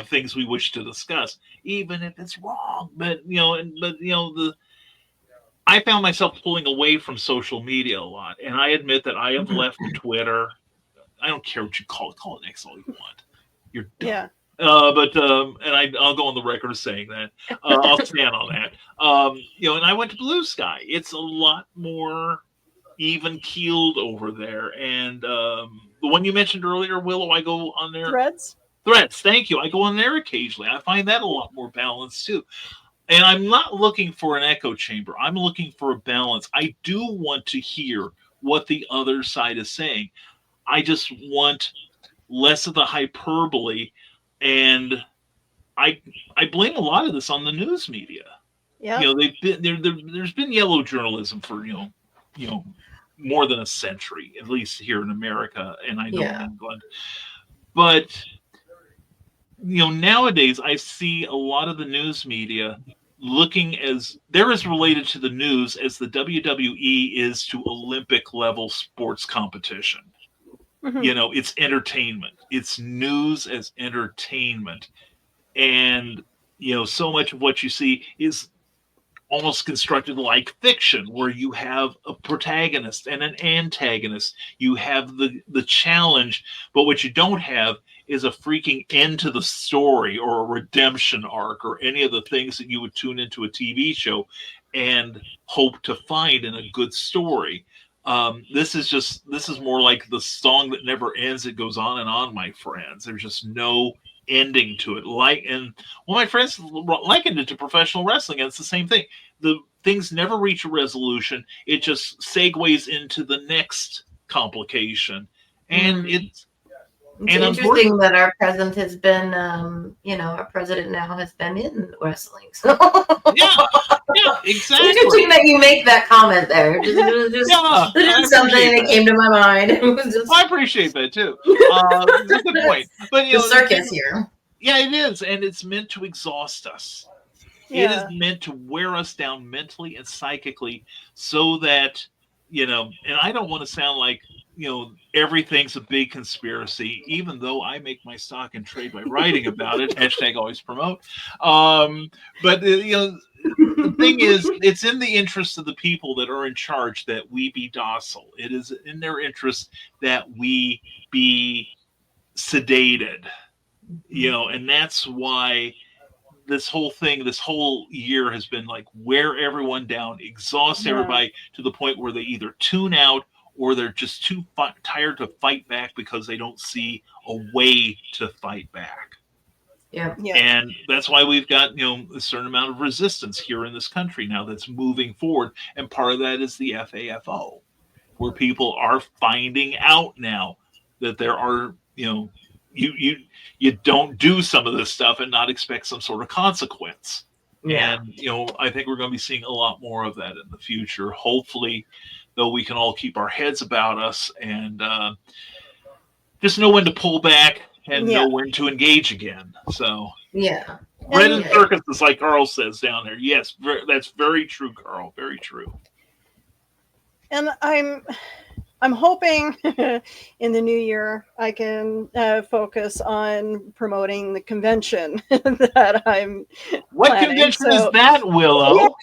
things we wish to discuss, even if it's wrong. But I found myself pulling away from social media a lot, and I admit that I have left Twitter. I don't care what you call it X all you want. You're dumb. Yeah. And I'll go on the record as saying that. I'll stand on that. And I went to Blue Sky. It's a lot more even keeled over there. And the one you mentioned earlier, Willow, I go on there. Threads, thank you. I go on there occasionally. I find that a lot more balanced too. And I'm not looking for an echo chamber. I'm looking for a balance. I do want to hear what the other side is saying. I just want less of the hyperbole. And I blame a lot of this on the news media. Yeah. There's been yellow journalism for more than a century, at least here in America, and I know in England. But nowadays I see a lot of the news media looking as they're as related to the news as the WWE is to Olympic level sports competition. Mm-hmm. It's entertainment. It's news as entertainment. And, so much of what you see is almost constructed like fiction, where you have a protagonist and an antagonist. You have the challenge, but what you don't have is a freaking end to the story, or a redemption arc, or any of the things that you would tune into a TV show and hope to find in a good story. This is more like the song that never ends. It goes on and on, my friends. There's just no ending to it. My friends likened it to professional wrestling, and it's the same thing. The things never reach a resolution. It just segues into the next complication, and It's interesting that our president has been, our president now has been in wrestling. So yeah, exactly. Interesting that you make that comment there. Just something that came to my mind. I appreciate that too. It's a good point. But the circus here. Yeah, it is, and it's meant to exhaust us. Yeah. It is meant to wear us down mentally and psychically, so that and I don't want to sound like everything's a big conspiracy, even though I make my stock and trade by writing about it. Hashtag always promote. But the thing is, it's in the interest of the people that are in charge that we be docile. It is in their interest that we be sedated, and that's why this whole year has been like wear everyone down, exhaust everybody to the point where they either tune out or they're just too tired to fight back because they don't see a way to fight back. Yeah. And that's why we've got, a certain amount of resistance here in this country now that's moving forward. And part of that is the FAFO, where people are finding out now that there are, you don't do some of this stuff and not expect some sort of consequence. Yeah. And, I think we're going to be seeing a lot more of that in the future. Hopefully, though, we can all keep our heads about us and just know when to pull back and know when to engage again. So, yeah. Bread and circus is like Carl says down there. Yes, that's very true, Carl. Very true. And I'm hoping in the new year I can focus on promoting the convention that I'm What planning. convention is that, Willow?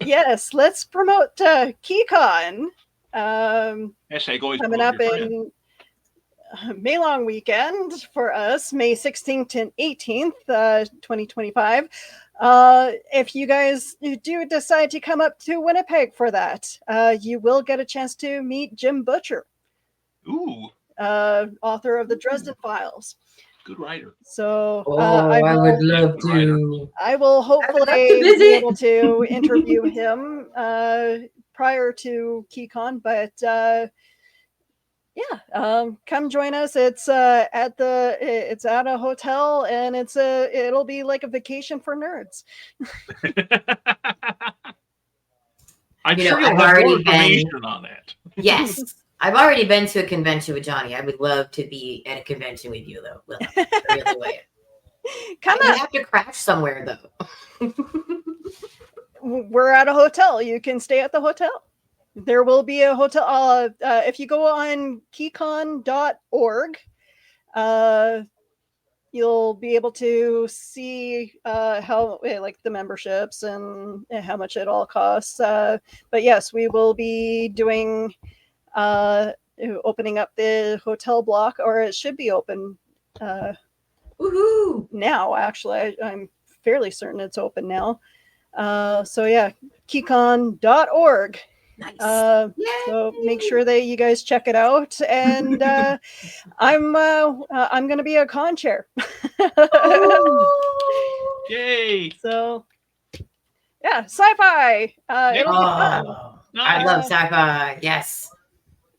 Yes, let's promote KeyCon. Hashtag always Coming up in May long weekend for us, May 16th and 18th, 2025. If you guys do decide to come up to Winnipeg for that, you will get a chance to meet Jim Butcher, author of the Dresden Files. Good writer. So I would love to. I will hopefully be able to interview him prior to KeyCon, but come join us. It's at a hotel, and it'll be like a vacation for nerds. I'm sure you'll have more information on that. Yes. I've already been to a convention with Johnny. I would love to be at a convention with you, though. Really would. Come on. on. Have to crash somewhere, though. We're at a hotel. You can stay at the hotel. There will be a hotel. If you go on keycon.org, you'll be able to see how like the memberships and how much it all costs. But yes, we will be doing opening up the hotel block, or it should be open now. Actually, I'm fairly certain it's open now. So yeah, keycon.org. Nice. So make sure that you guys check it out, and I'm going to be a con chair. Yay! So yeah, sci-fi. It'll be fun. Nice. I love sci-fi. Yes.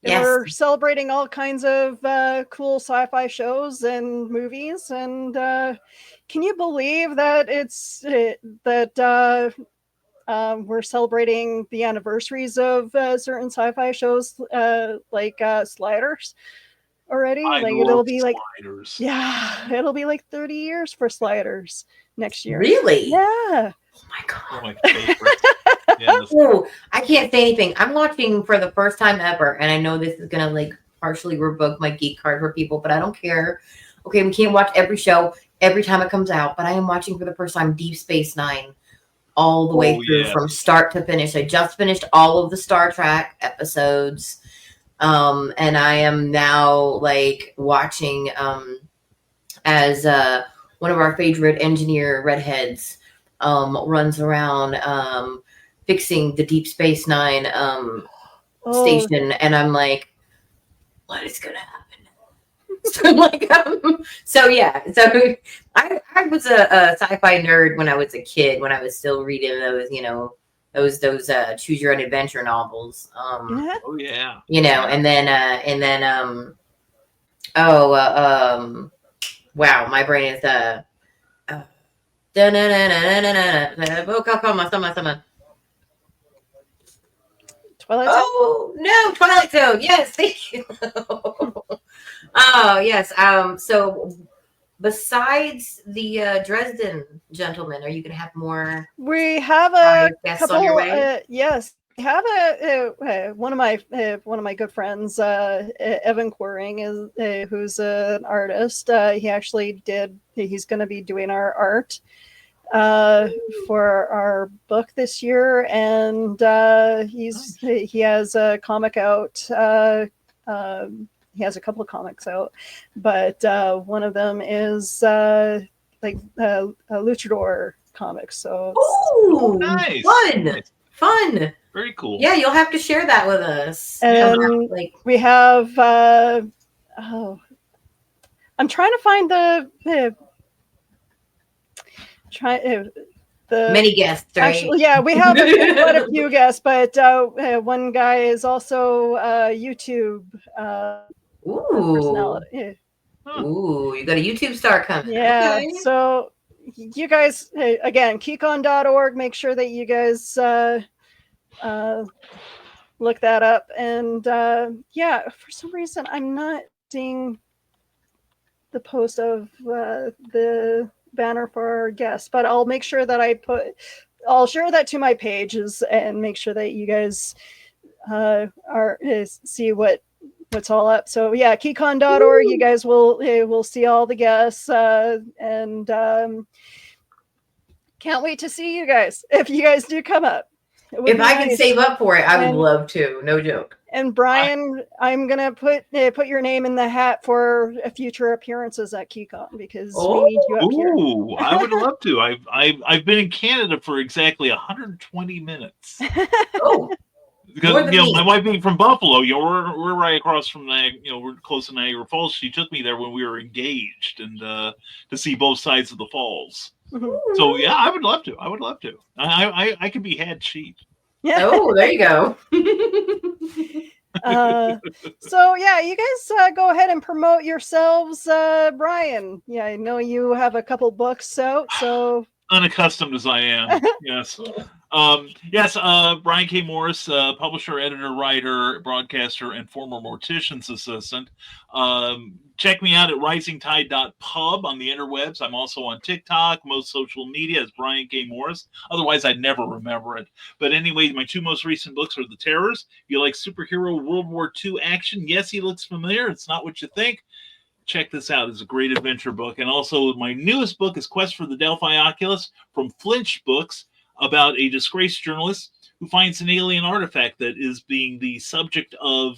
We're celebrating all kinds of cool sci-fi shows and movies, and can you believe that we're celebrating the anniversaries of certain sci-fi shows like Sliders already? It'll be like Sliders. Yeah, it'll be like 30 years for Sliders next year. Really? Yeah. Oh my god. One of my favorites. Yes. Oh, I can't say anything. I'm watching for the first time ever, and I know this is gonna like partially revoke my geek card for people, but I don't care. Okay, we can't watch every show every time it comes out, but I am watching for the first time Deep Space Nine all the way through from start to finish. I just finished all of the Star Trek episodes, and I am now like watching as one of our favorite engineer redheads runs around fixing the Deep Space Nine station, and I'm like, what is gonna happen? So like, so yeah, so I was a sci-fi nerd when I was a kid, when I was still reading those, those choose your own adventure novels. Yeah. Oh yeah. And then wow, my brain is Twilight Zone? oh no, Twilight Zone. Yes, thank you. Oh yes. So besides the Dresden gentleman, are you gonna have more We have a guests couple. on your way? Yes, we have one of my good friends, Evan Quering, is who's an artist. He actually he's going to be doing our art for our book this year, and he has a comic out. He has a couple of comics out, but one of them is like a luchador comics. So Oh, nice. fun. Very cool. Yeah, you'll have to share that with us. And we have I'm trying to find the many guests, right? Actually, yeah, we have quite a few guests, but one guy is also YouTube personality. Yeah. Ooh, you got a YouTube star coming. Yeah, Okay. so you guys, again, keykon.org, make sure that you guys look that up. And yeah, for some reason, I'm not seeing the post of the banner for our guests, but I'll make sure that I'll share that to my pages and make sure that you guys see what's all up. So yeah, keykon.org, you guys will see all the guests, and can't wait to see you guys if you guys do come up. If I can save up for it, I would love to. No joke. And Brian, I'm gonna put your name in the hat for future appearances at KeyCon because we need you up here. Ooh, I would love to. I've been in Canada for exactly 120 minutes. Oh. Because my wife being from Buffalo, we're right across from we're close to Niagara Falls. She took me there when we were engaged, and to see both sides of the falls. Mm-hmm. So yeah, I would love to. I could be had cheap. Yeah. Oh, there you go. So yeah, you guys go ahead and promote yourselves, Brian. Yeah, I know you have a couple books out, so unaccustomed as I am. Yes. Yes, Brian K. Morris, publisher, editor, writer, broadcaster, and former mortician's assistant. Check me out at risingtide.pub on the interwebs. I'm also on TikTok, most social media as Brian K. Morris. Otherwise, I'd never remember it. But anyway, my two most recent books are The Terrors. If you like superhero World War II action, yes, he looks familiar. It's not what you think. Check this out. It's a great adventure book. And also, my newest book is Quest for the Delphi Oculus from Flinch Books, about a disgraced journalist who finds an alien artifact that is being the subject of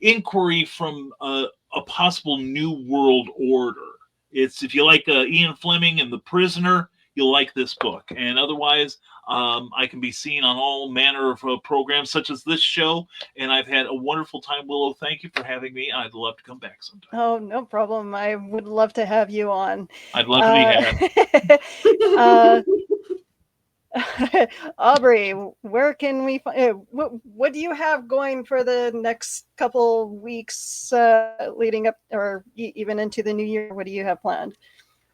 inquiry from a possible new world order. It's, if you like Ian Fleming and The Prisoner, you'll like this book. And otherwise, I can be seen on all manner of programs such as this show. And I've had a wonderful time, Willow. Thank you for having me. I'd love to come back sometime. Oh, no problem. I would love to have you on. I'd love to be had. Aubrey, where can we find what do you have going for the next couple weeks leading up or even into the new year? What do you have planned?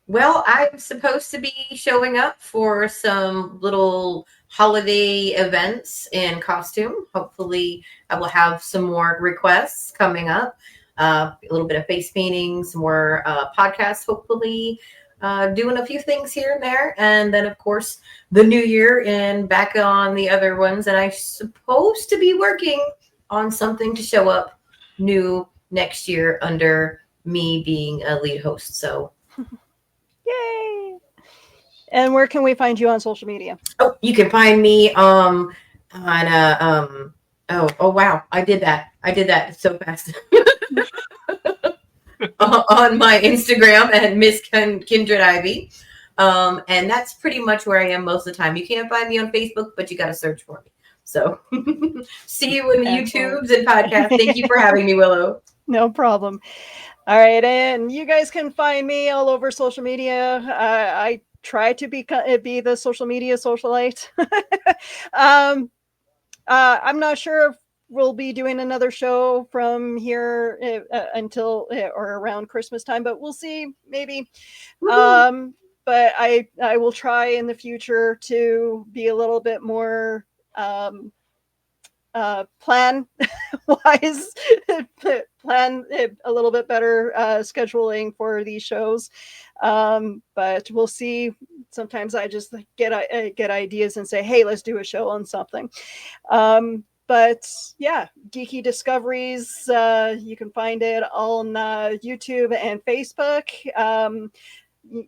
Well, I'm supposed to be showing up for some little holiday events in costume. Hopefully I will have some more requests coming up, a little bit of face painting, some more podcasts, hopefully. Doing a few things here and there, and then of course the new year and back on the other ones. And I'm supposed to be working on something to show up new next year under me being a lead host. So yay! And where can we find you on social media? Oh, you can find me on oh wow, I did that so fast. On my Instagram at Miss Kindred Ivy. And that's pretty much where I am most of the time. You can't find me on Facebook, but you got to search for me. So see you in the Excellent. YouTubes and podcasts. Thank you for having me, Willow. No problem. All right, and you guys can find me all over social media. I try to be the social media socialite. I'm not sure if we'll be doing another show from here until or around Christmas time, but we'll see. Maybe. But I will try in the future to be a little bit more plan wise, plan a little bit better scheduling for these shows. But we'll see. Sometimes I just get ideas and say, hey, let's do a show on something. But yeah, Geeky Discoveries, you can find it on YouTube and Facebook.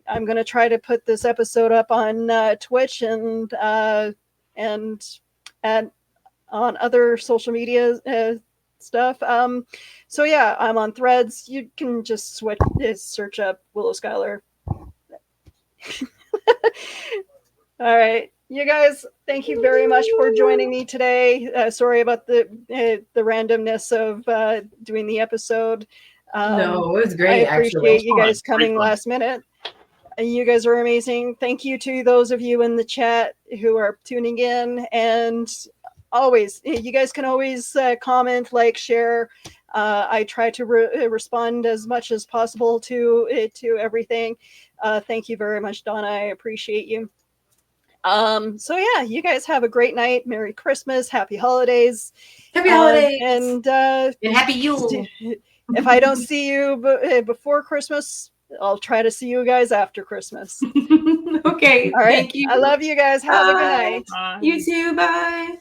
I'm going to try to put this episode up on Twitch and on other social media stuff. So yeah, I'm on Threads. You can just search up Willow Skylar. All right, you guys, thank you very much for joining me today. Sorry about the randomness of doing the episode. No, it was great. I appreciate actually. you guys coming last minute. You guys are amazing. Thank you to those of you in the chat who are tuning in, and always, you guys can always comment, like, share. I try to respond as much as possible to everything. Thank you very much, Donna. I appreciate you. So yeah, you guys have a great night. Merry Christmas, happy holidays. Happy holidays. And happy Yule. If I don't see you before Christmas, I'll try to see you guys after Christmas. Okay. All right. Thank you. I love you guys. Have a good night. Bye. You too. Bye.